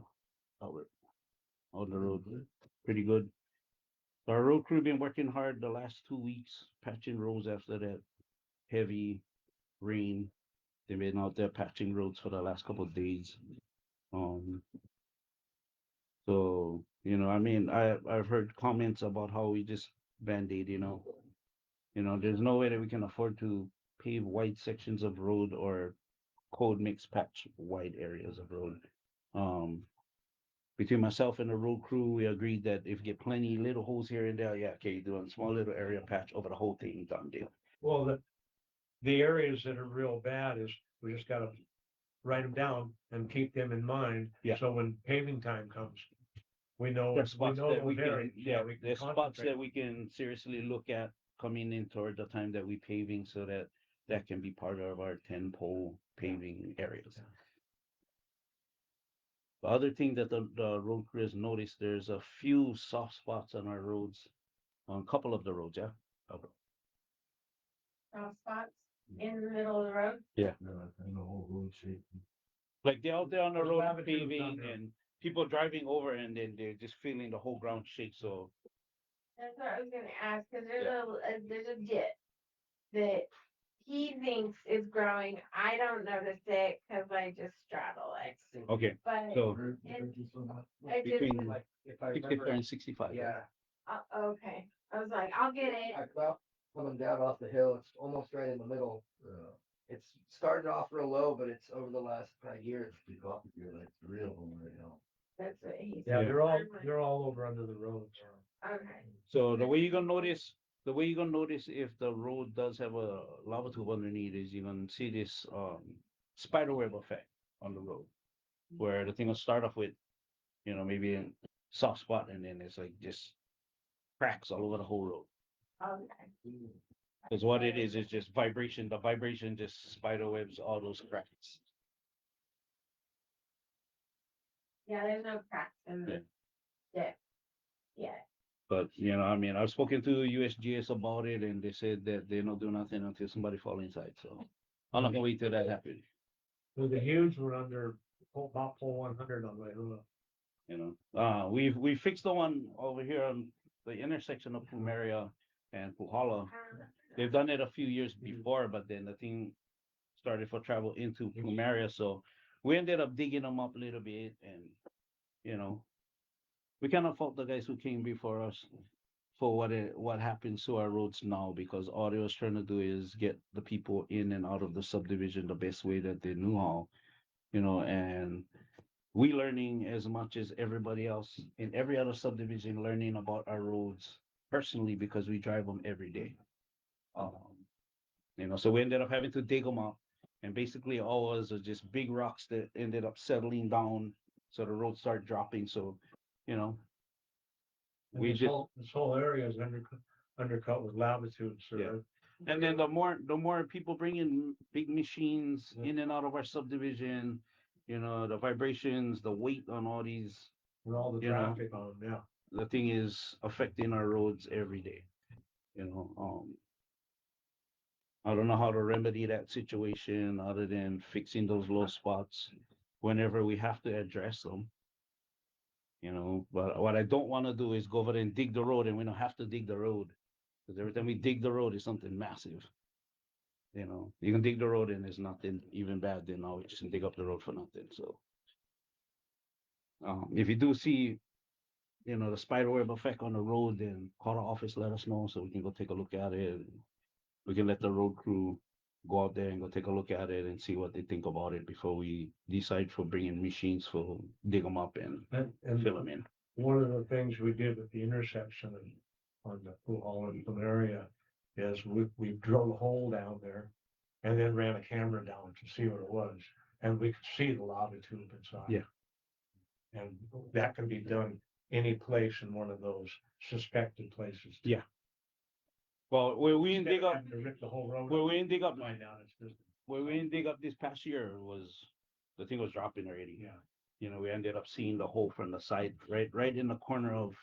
Albert? On the road, pretty good. Our road crew been working hard the last 2 weeks, patching roads after that heavy rain. They've been out there patching roads for the last couple of days. So, I mean, I've heard comments about how we just band-aid, there's no way that we can afford to pave wide sections of road or code mix patch wide areas of road. between myself and the road crew, we agreed that if you get plenty little holes here and there, yeah, okay, do a small little area patch over the whole thing, done deal. Well, the areas that are real bad is, we just gotta write them down and keep them in mind. Yeah. So when paving time comes, we know, There's we spots know that we those can, areas. yeah, we can there's spots concentrate. that we can seriously look at coming in toward the time that we paving, so that that can be part of our 10 pole paving areas. Yeah. The other thing that the road crew has noticed, there's a few soft spots on our roads, on a couple of the roads, yeah. Soft spots in the middle of the road. Yeah, and the whole road shape. Like they're out there on the There's road latitudes on paving there. and people driving over, and then they're just feeling the whole ground shake, so. That's what I was gonna ask, cause there's a dip that he thinks is growing. I don't notice it, cause I just straddle it, Okay, but so I just, between Like, if I 64 remember, and 65. yeah, okay, I was like, I'll get it. I felt coming down off the hill, it's almost right in the middle. It's started off real low, but it's over the last year, it's The coffee here, like three of them right now. That's what he Yeah, said. they're all over under the roads. Okay, So the way you're gonna notice, if the road does have a lava tube underneath is you're gonna see this spider web effect on the road, where the thing will start off with, maybe a soft spot, and then it's like just cracks all over the whole road. okay. Because what it is just vibration. The vibration just spider webs all those cracks. Yeah, there's no cracks in the dip. Yeah, But I mean, I've spoken to USGS about it, and they said that they're not doing nothing until somebody fall inside. So I'm not gonna wait till that happens. So the huge were under about pole 100 on the way. We fixed the one over here on the intersection of Plumeria and Puhala. They've done it a few years before, but then the thing started for travel into Plumeria, so we ended up digging them up a little bit, and we cannot fault the guys who came before us for what happens to our roads now, because all they was trying to do is get the people in and out of the subdivision the best way that they knew how, and we learning as much as everybody else in every other subdivision learning about our roads personally, because we drive them every day. So we ended up having to dig them up, and basically all was just big rocks that ended up settling down, so the road started dropping. So, And we just this whole area is undercut with lava tubes. So Yeah. And then the more people bring in big machines in and out of our subdivision, the vibrations, the weight on all these, with all the you know. traffic on them, yeah. the thing is affecting our roads every day. I don't know how to remedy that situation other than fixing those low spots whenever we have to address them. But what I don't want to do is go over there and dig the road, and we don't have to dig the road, because every time we dig the road is something massive. You can dig the road and there's nothing even bad, then now we just dig up the road for nothing. So if you do see, the spider web effect on the road, then call the office, let us know so we can go take a look at it. We can let the road crew go out there and go take a look at it and see what they think about it before we decide for bringing machines for dig them up and And fill them in. one of the things we did at the intersection on the Holland area is we drilled a hole down there and then ran a camera down to see what it was. And we could see the lava tube inside. Yeah. And that can be done any place in one of those suspected places. Yeah. Well, where we didn't dig up, Having to rip the whole road. where we didn't dig up, Find out it's just, where we didn't dig up this past year was, the thing was dropping already. yeah. We ended up seeing the hole from the side, right in the corner of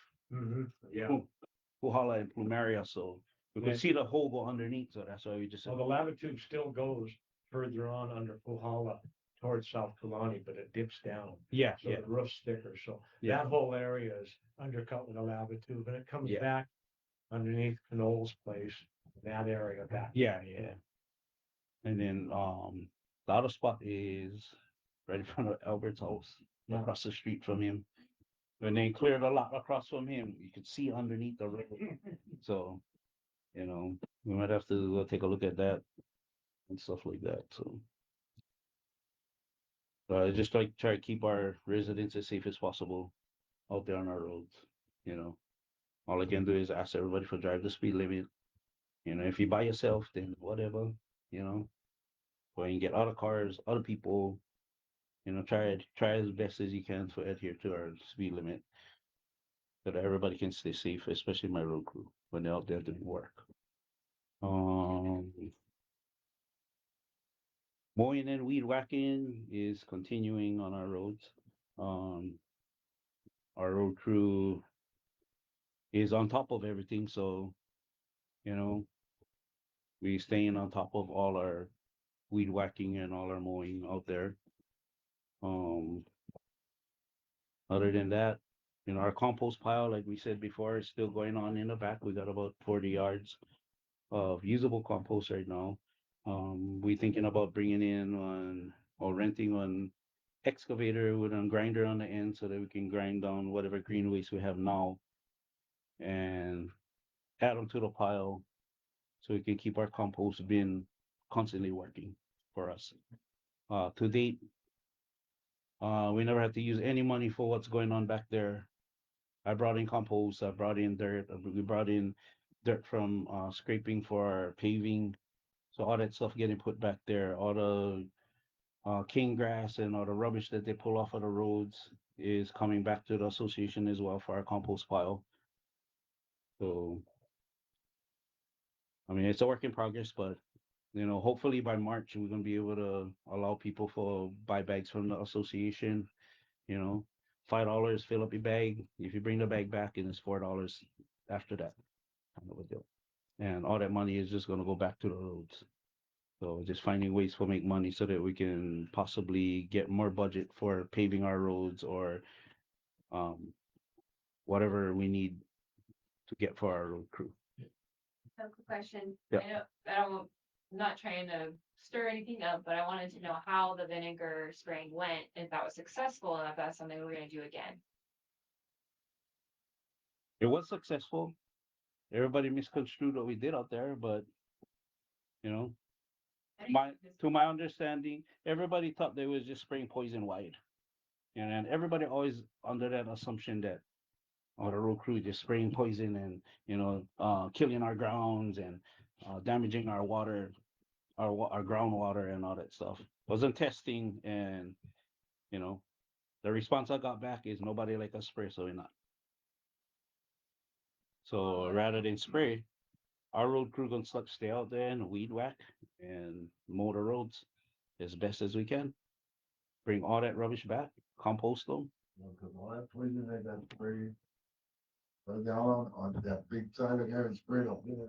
Yeah. Puhala and Plumeria, so we could Yeah. see the hole go underneath, so that's why we just said, Well, the lava tube still goes further on under Puhala towards South Kalani, but it dips down. yeah, So yeah, the roof's thicker, so Yeah. that whole area is undercut with a lava tube, and it comes Yeah. back underneath Knoll's place, that area back. yeah. And then, the other spot is right in front of Albert's house, Yeah. across the street from him. When they cleared a lot across from him, you could see underneath the road. So, we might have to go take a look at that and stuff like that, so. Just like try to keep our residents as safe as possible. out there on our roads. You know, all I can do is ask everybody to drive the speed limit. You know, if you by yourself, then whatever. You know, or you can get other cars, other people. You know, try as best as you can to adhere to our speed limit so that everybody can stay safe, especially my road crew when they're out there doing work. Um, Mowing and weed whacking is continuing on our roads. Um, our road crew is on top of everything, so you know we staying on top of all our weed whacking and all our mowing out there. Um, Other than that, you know, our compost pile, like we said before, is still going on in the back. We got about 40 yards of usable compost right now. We thinking about bringing in on or renting an excavator with a grinder on the end so that we can grind down whatever green waste we have now and add them to the pile so we can keep our compost bin constantly working for us. To date, we never had to use any money for what's going on back there. I brought in compost, I brought in dirt, we brought in dirt from scraping for our paving. So all that stuff getting put back there, all the king grass and all the rubbish that they pull off of the roads is coming back to the association as well for our compost pile. So I mean it's a work in progress, but you know, hopefully by March we're gonna be able to allow people for buy bags from the association. You know, $5 fill up your bag. If you bring the bag back, and it's $4 after that. Kind of a deal. And all that money is just gonna go back to the roads. So just finding ways to make money so that we can possibly get more budget for paving our roads or um, whatever we need to get for our road crew. So quick question. Yeah. I don't, I'm not trying to stir anything up, but I wanted to know how the vinegar spraying went, if that was successful, and if that's something we're gonna do again. It was successful. Everybody misconstrued what we did out there, but you know, my to my understanding, everybody thought they was just spraying poison wide. And then everybody always under that assumption that the road crew just spraying poison and killing our grounds and damaging our water, our groundwater and all that stuff. Wasn't testing, and you know the response I got back is nobody like us spray, so we're not. So rather than spray, our road crew gonna stay out there and weed whack and mow the roads as best as we can. Bring all that rubbish back, compost them. Because all that poison that got sprayed, down on that big side of there and sprayed up there.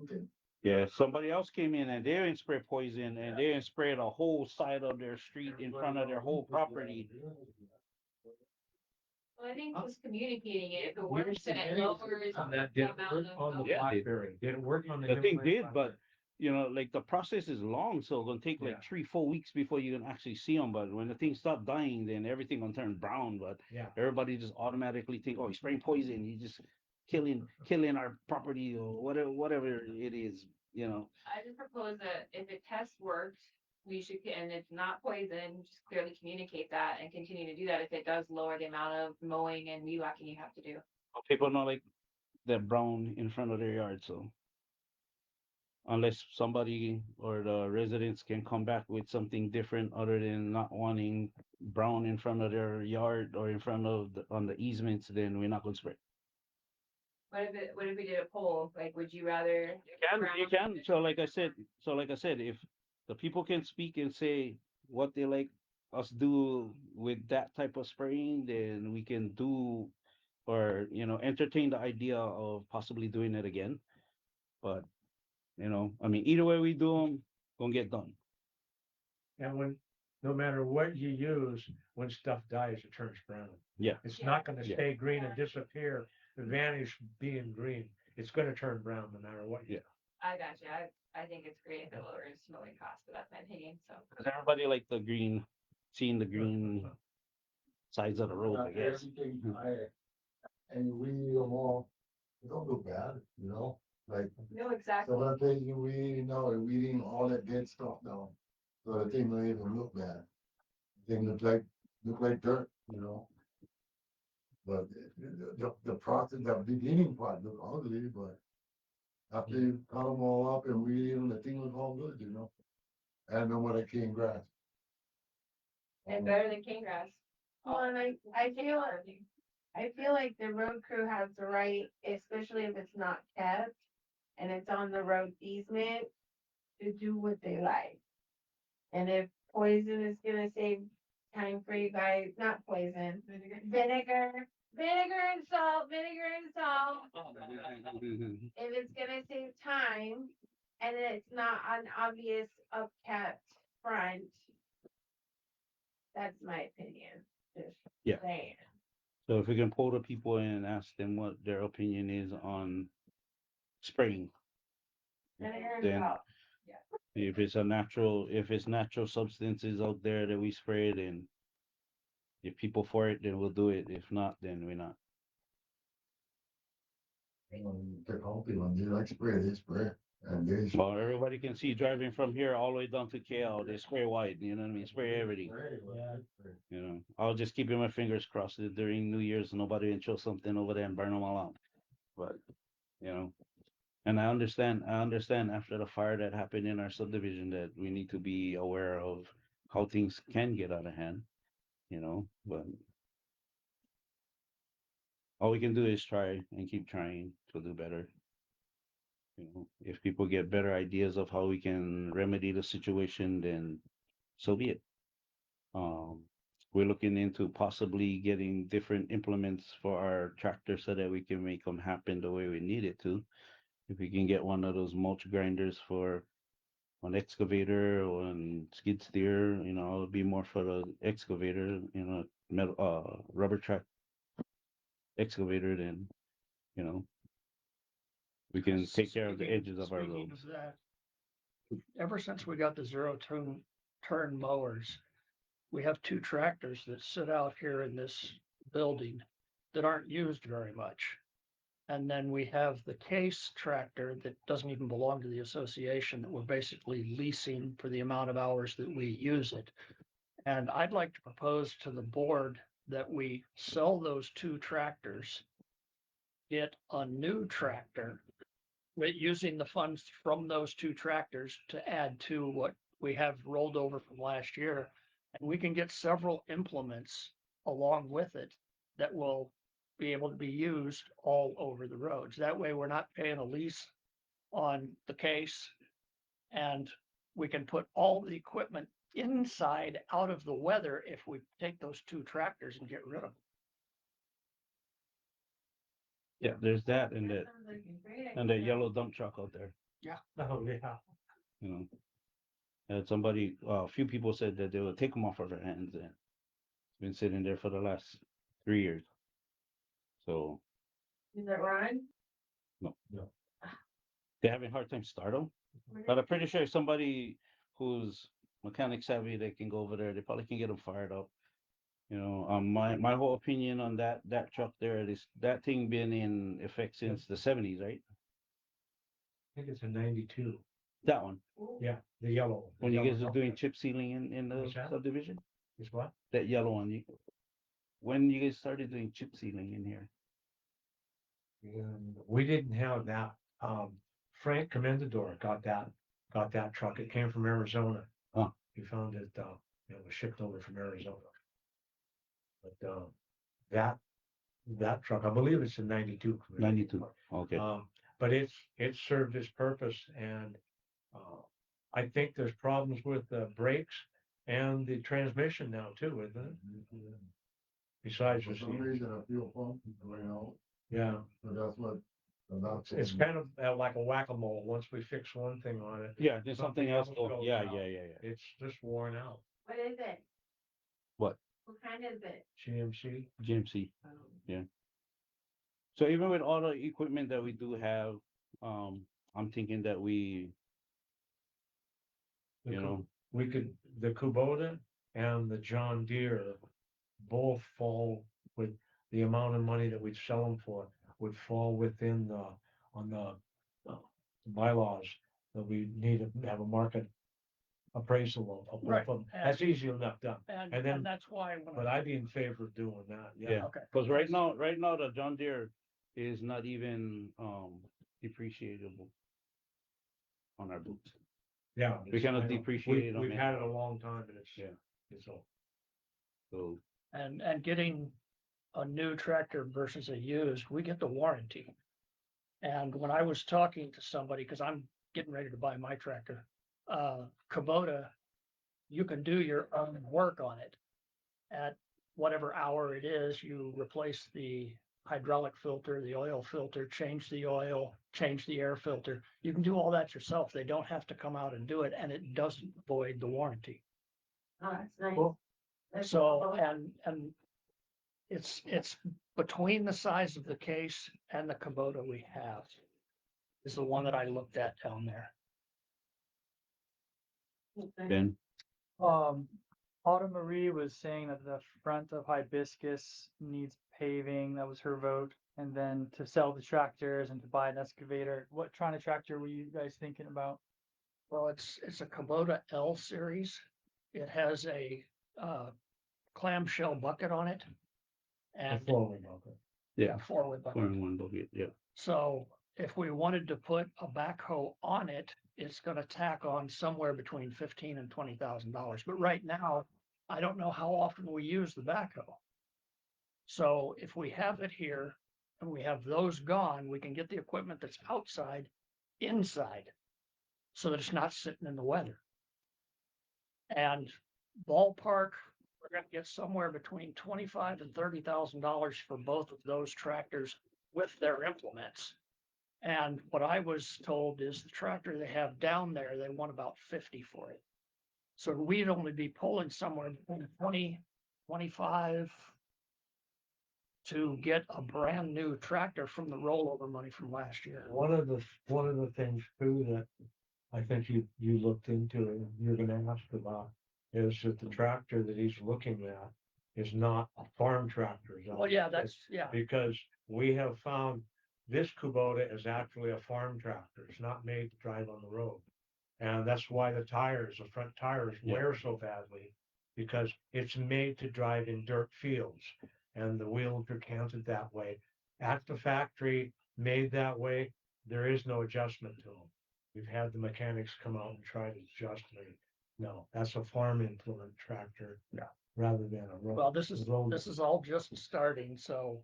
Okay. Yeah, somebody else came in and they didn't spray poison and they didn't spray the whole side of their street in front of their whole property. Well, I think just communicating it, if it Years works and it and years lowers on that the didn't amount work of. on the Yeah, they- Blackberry, didn't work on the. The thing Himalayan did, but Blackberry. like the process is long, so it's gonna take like Yeah. 3-4 weeks before you can actually see them. But when the thing stop dying, then everything gonna turn brown. But Yeah. everybody just automatically think, oh, he's spraying poison, he's just killing our property or whatever it is, you know. I just propose that if the test worked, we should, and it's not poison, just clearly communicate that and continue to do that if it does lower the amount of mowing and weed whacking you have to do. People not like that brown in front of their yard, so unless somebody or the residents can come back with something different other than not wanting brown in front of their yard or in front of on the easements, then we're not gonna spray. What if we did a poll? Like, would you rather? You can. So like I said, if the people can speak and say what they like us do with that type of spraying, then we can do or entertain the idea of possibly doing it again. But I mean, either way we do them, gonna get done. And when, no matter what you use, when stuff dies, it turns brown. Yeah. It's not gonna Yeah. stay green and disappear, vanish being green. It's gonna turn brown no matter what you. Yeah. I got you. I think it's great if it lowers mowing costs, but that's my opinion, so. Because everybody like the green, seeing the green sides of the road, I guess. Everything, and we them all, it don't look bad, like No, exactly. some of the things you weed, weeding all that dead stuff now. So the thing don't even look bad. Thing look like dirt. But the process, the beginning part looked ugly, but after you cut them all up and weed them, the thing looked all good, you know? And then when it came grass. And better than king grass. Well, and I feel like the road crew has the right, especially if it's not kept and it's on the road easement, to do what they like. And if poison is gonna save time for you guys, not poison, vinegar, vinegar and salt. If it's gonna save time and it's not an obvious upkept front, that's my opinion. Just Yeah. saying. So if we can pull the people in and ask them what their opinion is on spraying, Vinegar and then salt. if it's natural substances out there that we spray, then if people for it, then we'll do it. If not, then we're not. They're healthy when they like spray, they spray. And they spray. Well, everybody can see driving from here all the way down to KL, they spray white, you know what I mean? Spray everything. You know, I'll just keep my fingers crossed that during New Year's nobody will show something over there and burn them all out. But you know, and I understand after the fire that happened in our subdivision that we need to be aware of how things can get out of hand, you know, but all we can do is try and keep trying to do better. You know, if people get better ideas of how we can remedy the situation, then so be it. Um, we're looking into possibly getting different implements for our tractor so that we can make them happen the way we need it to. If we can get one of those mulch grinders for an excavator or an skid steer, you know, it'll be more for the excavator, you know, metal, rubber track excavator, then, you know, we can take care of the edges of our Speaking roads. of that, ever since we got the turn mowers, we have two tractors that sit out here in this building that aren't used very much. And then we have the case tractor that doesn't even belong to the association that we're basically leasing for the amount of hours that we use it. And I'd like to propose to the board that we sell those two tractors, get a new tractor, using the funds from those two tractors to add to what we have rolled over from last year. And we can get several implements along with it that will be able to be used all over the roads. That way, we're not paying a lease on the case, and we can put all the equipment inside out of the weather if we take those two tractors and get rid of them. Yeah, there's that and That that sounds like a great and that idea. yellow dump truck out there, Oh, yeah. you know. And somebody, a few people said that they would take them off of our hands, and it's been sitting there for the last 3 years. So Is it Ron? no, they're having a hard time start them. But I'm pretty sure if somebody who's mechanic savvy, they can go over there. They probably can get them fired up. You know, my whole opinion on that truck there is that thing been in effect since the 70s, right? I think it's a 92. That one. Yeah, the yellow. When you guys yellow are doing chip sealing in the What's that? subdivision, Is what? that yellow one. When you guys started doing chip sealing in here? And we didn't have that. Frank Commendador got that truck. It came from Arizona. Huh. He found it, it was shipped over from Arizona. But, that truck, I believe it's a 92. 92. Okay. But it's served its purpose, and I think there's problems with the brakes and the transmission now too, isn't it? Besides For the some reason, I feel pump going out, yeah, but that's what. it's kind of like a whack-a-mole. Once we fix one thing on it, Yeah, there's something else. goes Yeah, out. yeah. It's just worn out. What is it? What? What kind is it? GMC. GMC. Yeah. So even with all the equipment that we do have, I'm thinking that we, you know, We could, the Kubota and the John Deere both fall with the amount of money that we'd sell them for would fall within on the bylaws that we need to have a market appraisal of both Right. of them. That's easy enough done. And then- that's why when But I, I'd be in favor of doing that, yeah. Yeah. okay. Because right now, the John Deere is not even depreciable on our books. Yeah. We cannot I know. depreciate them We've had it a anyhow. long time and it's, Yeah. it's all. So And getting a new tractor versus a used, we get the warranty. And when I was talking to somebody, because I'm getting ready to buy my tractor, Kubota, you can do your own work on it. At whatever hour it is, you replace the hydraulic filter, the oil filter, change the oil, change the air filter. You can do all that yourself. They don't have to come out and do it, and it doesn't void the warranty. Oh, that's nice. Well, That's So, cool. and it's between the size of the case and the Kubota we have is the one that I looked at down there. Okay. Ben, Autumn Marie was saying that the front of Hibiscus needs paving. That was her vote. And then to sell the tractors and to buy an excavator. What kind of tractor were you guys thinking about? Well, it's a Kubota L series. It has a clamshell bucket on it. A And four-wheel bucket. yeah, forward bucket. 4-in-1 bucket, yeah. So if we wanted to put a backhoe on it, it's gonna tack on somewhere between $15,000 and $20,000. But right now, I don't know how often we use the backhoe. So if we have it here and we have those gone, we can get the equipment that's outside, inside. So that it's not sitting in the weather. And ballpark, we're gonna get somewhere between $25,000 and $30,000 for both of those tractors with their implements. And what I was told is the tractor they have down there, they want about 50 for it. So we'd only be pulling somewhere between 20, 25 to get a brand new tractor from the rollover money from last year. One of the things too that I think you looked into and you're gonna ask about is that the tractor that he's looking at is not a farm tractor. is Well, yeah, that's, yeah, Because we have found this Kubota is actually a farm tractor. It's not made to drive on the road. And that's why the front tires Yeah. wear so badly, because it's made to drive in dirt fields. And the wheels are counted that way. At the factory, made that way, there is no adjustment to them. We've had the mechanics come out and try to adjust them. No, that's a farm implement tractor. Yeah. Rather than a road. well, this is road- all just starting, so.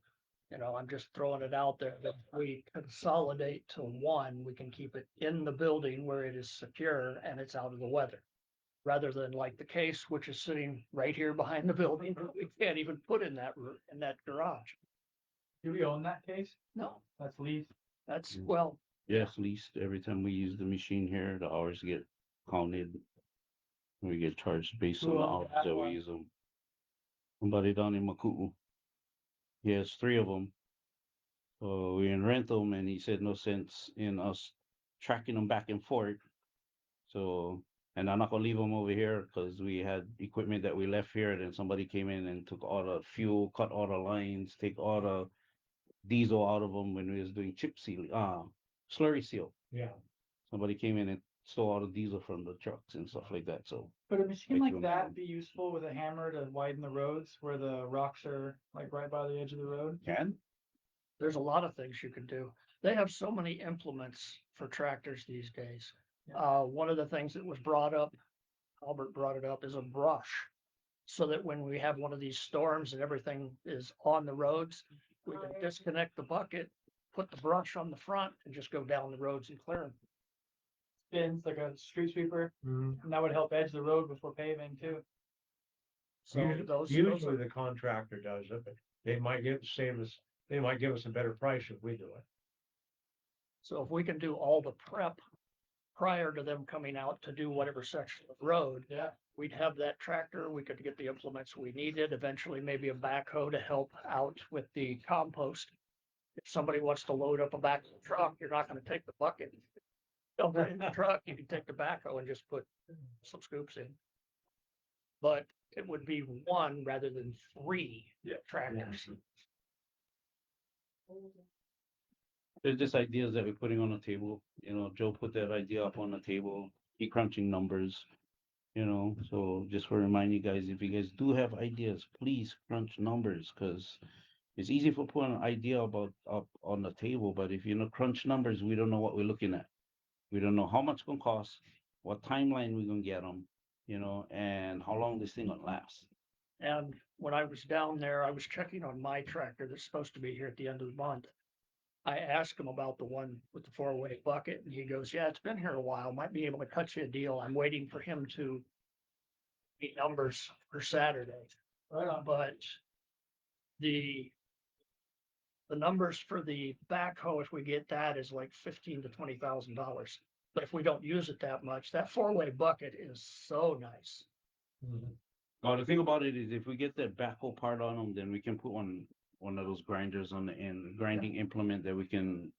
I'm just throwing it out there that we consolidate to one, we can keep it in the building where it is secure and it's out of the weather. Rather than like the case, which is sitting right here behind the building, we can't even put in that garage. Do we own that case? No, That's leased. that's, Mm. well, Yes, least every time we use the machine here, the hours get counted. We get charged based on Who the owns hours that that we one? use them. Somebody down in Maku'u. He has 3 of them. So we in rent them and he said no sense in us tracking them back and forth. So, and I'm not gonna leave them over here because we had equipment that we left here. Then somebody came in and took all the fuel, cut all the lines, take all the diesel out of them when we was doing chip seal, slurry seal. Yeah. Somebody came in and stole all the diesel from the trucks and stuff like that. So Could a machine Make like room. that be useful with a hammer to widen the roads where the rocks are like right by the edge of the road? can there's a lot of things you can do. They have so many implements for tractors these days. One of the things that was brought up, Albert brought it up, is a brush. So that when we have one of these storms and everything is on the roads, we can disconnect the bucket, put the brush on the front and just go down the roads and clear them. Spins like a street sweeper, and that would help edge the road before paving too. So those Usually are, the contractor does it, but they might they might give us a better price if we do it. so if we can do all the prep prior to them coming out to do whatever section of road, Yeah. we'd have that tractor, we could get the implements we needed, eventually maybe a backhoe to help out with the compost. If somebody wants to load up a back truck, you're not gonna take the bucket. Dump it in the truck, you can take the backhoe and just put some scoops in. But it would be one rather than 3 tractors. there's just ideas that we're putting on the table. Joe put that idea up on the table. He crunching numbers. You know, so just for remind you guys, if you guys do have ideas, please crunch numbers, because it's easy for putting an idea about up on the table, but if you know crunch numbers, we don't know what we're looking at. We don't know how much it's gonna cost, what timeline we're gonna get them, you know, and how long this thing gonna last. And when I was down there, I was checking on my tractor that's supposed to be here at the end of the month. I asked him about the one with the four-way bucket and he goes, yeah, it's been here a while, might be able to cut you a deal. I'm waiting for him to meet numbers for Saturday. But the the numbers for the backhoe, if we get that, is like $15,000 to $20,000. But if we don't use it that much, that four-way bucket is so nice. Well, the thing about it is if we get that backhoe part on them, then we can put one of those grinders on the end, grinding implement that we can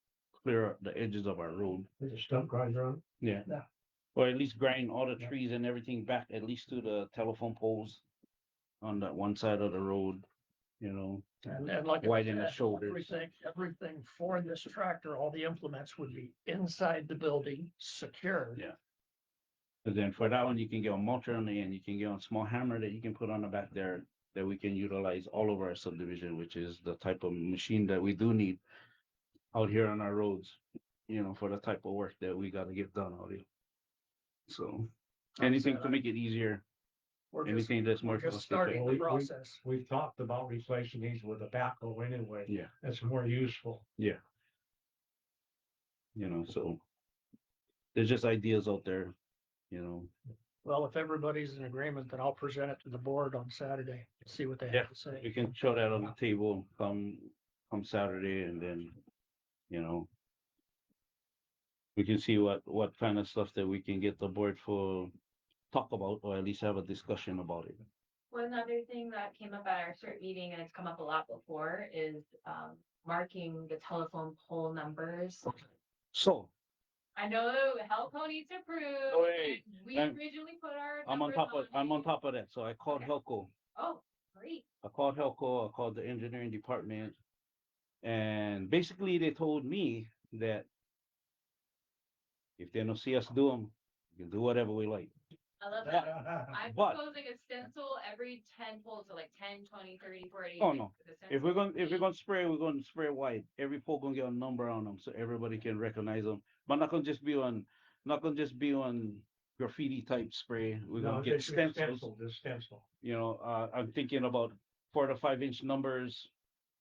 clear up the edges of our road. There's a stump grinder on. Yeah. Yeah. Or at least grind all the trees and everything back at least to the telephone poles on that one side of the road, you know. And like I Widen the said, shoulders. everything for this tractor, all the implements would be inside the building, secure. Yeah. But then for that one, you can get a mulcher on the end, you can get a small hammer that you can put on the back there that we can utilize all over our subdivision, which is the type of machine that we do need out here on our roads, you know, for the type of work that we gotta get done out here. So anything to make it easier, We're just, anything that's more we're just cost starting the effective. process. We've talked about replacing these with a backhoe anyway. Yeah, That's more useful. you know, so there's just ideas out there, you know. Well, if everybody's in agreement, then I'll present it to the board on Saturday, see what they Yeah. have to say. We can show that on the table come Saturday, and then, you know, we can see what kind of stuff that we can get the board for talk about, or at least have a discussion about it. One other thing that came up at our CERT meeting, and it's come up a lot before, is marking the telephone pole numbers. So I know Helco needs to approve. Oh, hey, and we and originally put our. I'm on numbers top of that. So I called Okay. Helco. Oh, great. I called Helco. I called the engineering department, and basically they told me that if they don't see us do them, we can do whatever we like. I love that. I'm But- proposing a stencil every 10 poles, so like 10, 20, 30, 40. Oh, like, no. the If we're stencil. gonna spray, we're gonna spray wide. Every pole gonna get a number on them so everybody can recognize them. But not gonna just be on graffiti type spray. We're No, gonna get it's stencils. Just stencil. You know, I'm thinking about 4 to 5 inch numbers.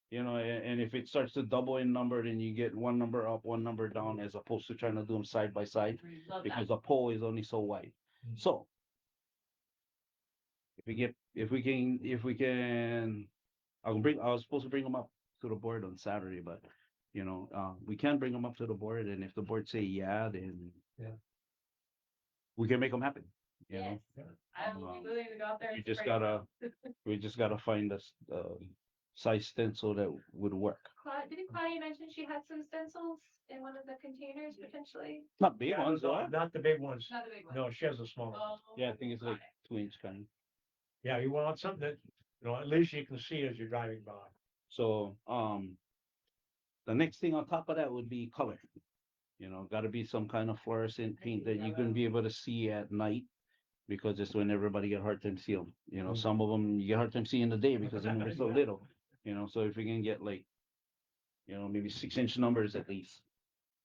You know, and if it starts to double in number, then you get one number up, one number down, as opposed to trying to do them side by side Love because that. the pole is only so wide. Mm. So if we can, I was supposed to bring them up to the board on Saturday, but you know, we can bring them up to the board, and if the board say yeah, then Yeah. we can make them happen. You Yes. know, I will be willing to go out there. we and just spray gotta find a size stencil that would work. Didn't Claudia mention she had some stencils in one of the containers potentially? Not big Yeah, ones, no, though. not the big ones. Not the big one. No, she has a small one. Oh, Yeah, I think it's got like it. 2-inch kind. Yeah, you want something that, at least you can see as you're driving by. So, the next thing on top of that would be color. You know, gotta be some kind of fluorescent paint that you can be able to see at night, because it's when everybody get a hard time seeing them. You know, Mm. some of them you get a hard time seeing in the day because they're so Yeah. little. You know, so if we can get like, you know, maybe 6-inch numbers at least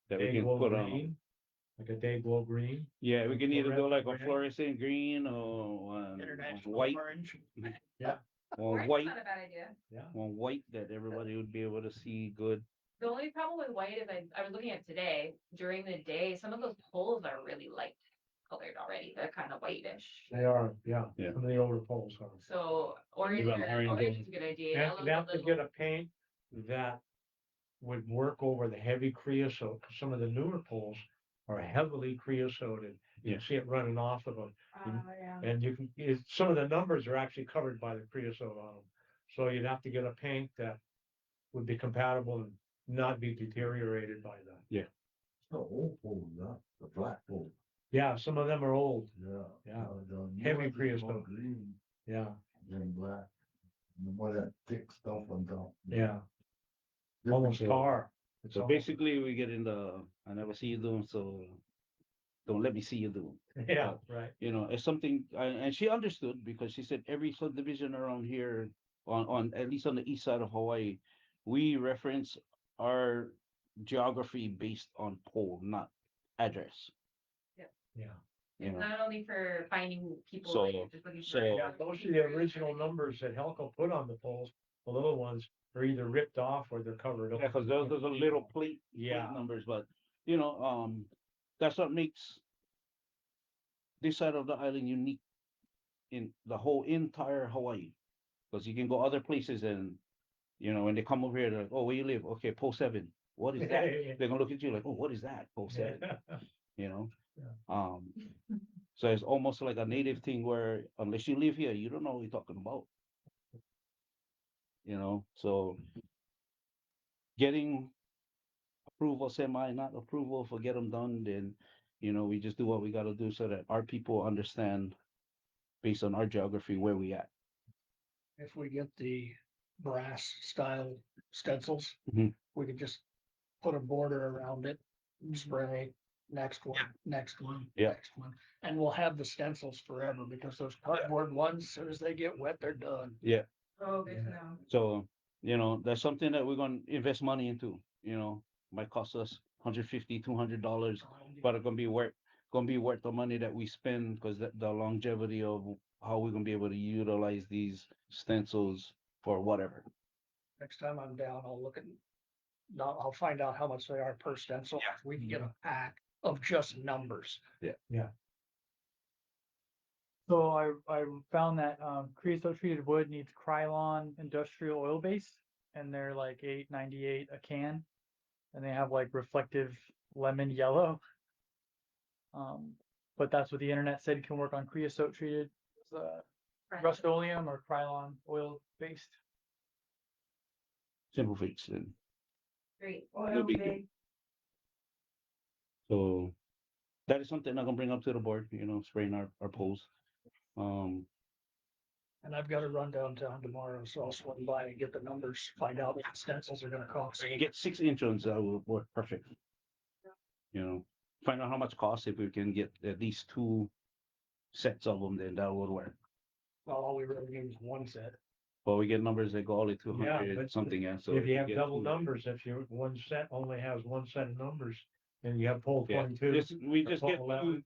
that we Day can glow put on. green, like a day glow green. Yeah, we can either do like a Fluorescent fluorescent green or International white, orange. Yeah, or Orange is white, not a bad idea. yeah. one white that everybody would be able to see good. The only problem with white is I was looking at today, during the day, some of those poles are really light colored already. They're kind of whitish. They are, yeah. Yeah. Some of the older poles are. So orange, Even orange orange is a good idea. And Yellow's you a have to little- get a paint that would work over the heavy creosote, 'cause some of the newer poles are heavily creosoted. You Yeah. can see it running off of them. Oh, yeah. And some of the numbers are actually covered by the creosote on them. So you'd have to get a paint that would be compatible and not be deteriorated by that. The old pole, not the black pole. Yeah, some of them are old. Yeah. Yeah. The new Heavy ones is more creosote. Green Yeah, than black. The more that thick stuff on top. yeah. Different Almost color. tar. It's So almost- basically we get in I never see you doing, so don't let me see you do. Yeah, right. You know, it's something, and she understood because she said every subdivision around here, on at least on the east side of Hawaii, we reference our geography based on pole, not address. Yeah. You know, Not only for finding people, So- that you're just looking for. so- Yeah, those are the original numbers that Helco put on the poles. The little ones are either ripped off or they're covered up. yeah, because those are little plate Yeah. numbers, but you know, that's what makes this side of the island unique in the whole entire Hawaii. Because you can go other places and you know when they come over here, they're like, oh, where you live? Okay, pole 7. What is that? They're gonna look at you like, oh, what is that? Pole 7. You know, Yeah. so it's almost like a native thing where unless you live here, you don't know what you're talking about. You know, so getting approval, semi, not approval for get them done, then you know we just do what we got to do so that our people understand based on our geography where we at. If we get the brass style stencils, Mhm. we could just put a border around it, spray, next one, next one, Yeah. next one. And we'll have the stencils forever because those cardboard ones, as soon as they get wet, they're done. Oh, good to know. So, you know, that's something that we're gonna invest money into, you know, might cost us $150, $200, but it's gonna be worth the money that we spend because the longevity of how we're gonna be able to utilize these stencils for whatever. Next time I'm down, I'll look at, I'll find out how much they are per stencil. Yeah. We can get a pack of just numbers. So I found that creosote treated wood needs Krylon industrial oil base, and they're like $8.98 a can, and they have like reflective lemon yellow. But that's what the internet said can work on creosote treated Rust-Oleum or Krylon oil based. Simple fix. And Great. no Oil big deal. big. So that is something I'm gonna bring up to the board, you know, spraying our poles. Um, And I've got to run downtown tomorrow, so I'll swing by and get the numbers, find out what the stencils are gonna cost. so you get 6-inch ones, that will work perfect. You know, find out how much cost if we can get at least 2 sets of them, then that would work. Well, all we really need is one set. But we get numbers that go all the way to Yeah, 100 but something, and so. If you have get double 2 numbers, if your one set only has one set of numbers, and you have pole Yeah, 22. we or just pole get 11, 2.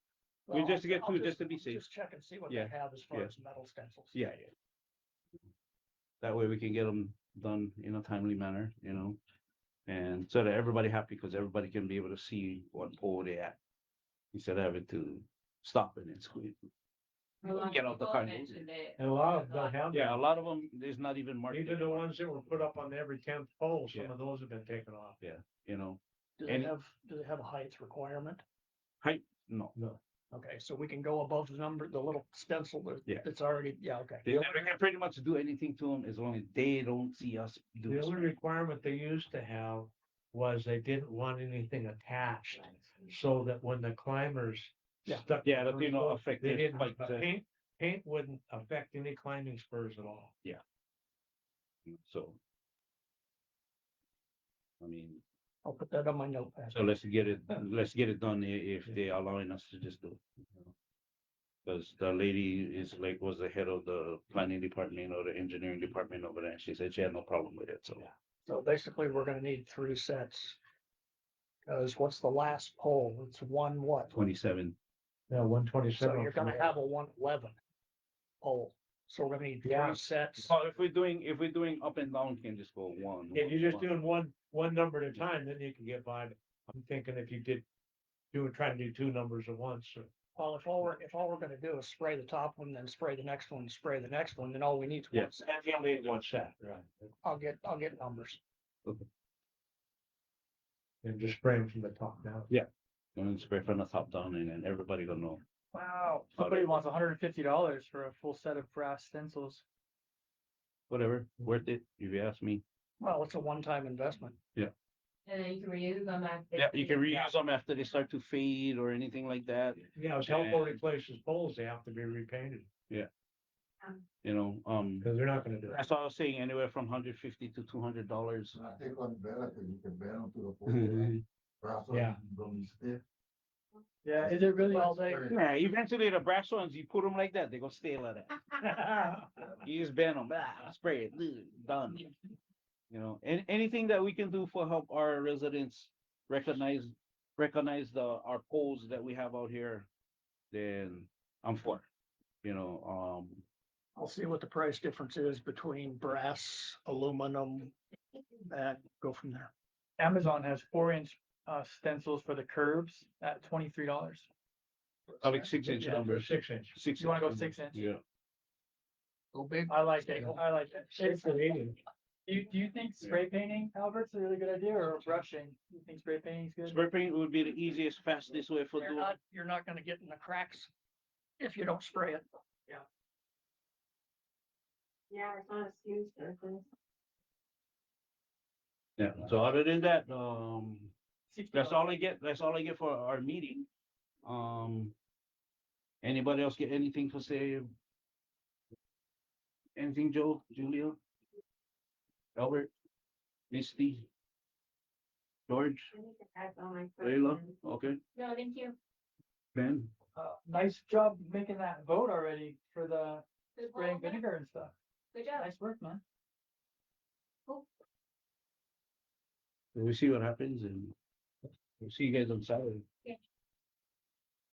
We Well, just get I'll 2 just to be safe. Just check and see what they Yeah, have as far yeah. as metal stencils. Yeah. That way we can get them done in a timely manner, you know, and so that everybody happy because everybody can be able to see what pole they at instead of having to stop it and squeeze. A lot of Get out the people car and move mentioned it. And a lot of them don't have Yeah, a that. lot of them, there's not even marked. Even the ones that were put up on every 10th pole, some Yeah. of those have been taken off. You know, Do And- do they have a height requirement? height, no. Okay, so we can go above the number, the little stencil Yeah. that's already, yeah, okay. We can pretty much do anything to them as long as they don't see us do The it. only requirement they used to have was they didn't want anything attached, so that when the climbers Yeah. stuck. Yeah, that the they don't pole, affect They their didn't, spikes, but paint wouldn't affect any climbing spurs at all. So. I mean, I'll put that on my notepad. so let's get it done if they allowing us to just do it. Because the lady is like, was the head of the planning department or the engineering department over there. She said she had no problem with it, so. So basically, we're gonna need 3 sets. Cause what's the last pole? It's one what? 27. Yeah, 127. So you're gonna have a 111 pole. So we're gonna need 3 Yeah. sets. Well, if we're doing up and down, we can just go one. If you're just doing one number at a time, then you can get by. I'm thinking if you try to do 2 numbers at once, or Well, if all we're gonna do is spray the top one, then spray the next one, spray the next one, then all we need is Yeah. one set. you only need one set, right? I'll get numbers. And just spray them from the top down. And then spray from the top down and then everybody gonna know. Wow. Somebody wants $150 for a full set of brass stencils. Whatever, worth it, if you ask me. Well, it's a one-time investment. And then you can reuse them at. Yeah, you can reuse them after they start to fade or anything like that, Yeah, as Helco replaces poles, they have to be repainted, you know, because they're not gonna do it. that's all I was saying, anywhere from $150 to $200. I think on better, cause you can bend them to the pole. Perhaps Yeah. Don't be stiff. Yeah, is it really? Well, they, Yeah, eventually the brass ones, you put them like that, they gonna stay like that. You just bend them, spray it, done. You know, and anything that we can do for help our residents recognize our poles that we have out here, then I'm for it. You know, I'll see what the price difference is between brass, aluminum, and go from there. Amazon has 4-inch stencils for the curbs at $23. I like 6 inch Yeah, numbers. 6 inch. Six. You wanna go inch 6 inch? Yeah. Go big. I like it. I like it. Six and 8 inch. Do you think spray painting, Albert's a really good idea, or brushing? You think spray painting's good? Spray paint would be the easiest, fastest way for doing. You're not gonna get in the cracks if you don't spray it. Yeah, it's not a huge difference. Yeah. So other than that, $60. that's all I get. That's all I get for our meeting. Anybody else get anything to say? Anything, Joe, Julia, Albert, Misty, George, I think that's all my Layla? questions. Okay, No, thank you. Ben. Nice job making that vote already for the Good spraying job. vinegar and stuff. Good job. Nice work, man. We'll see what happens and we'll see you guys on Saturday.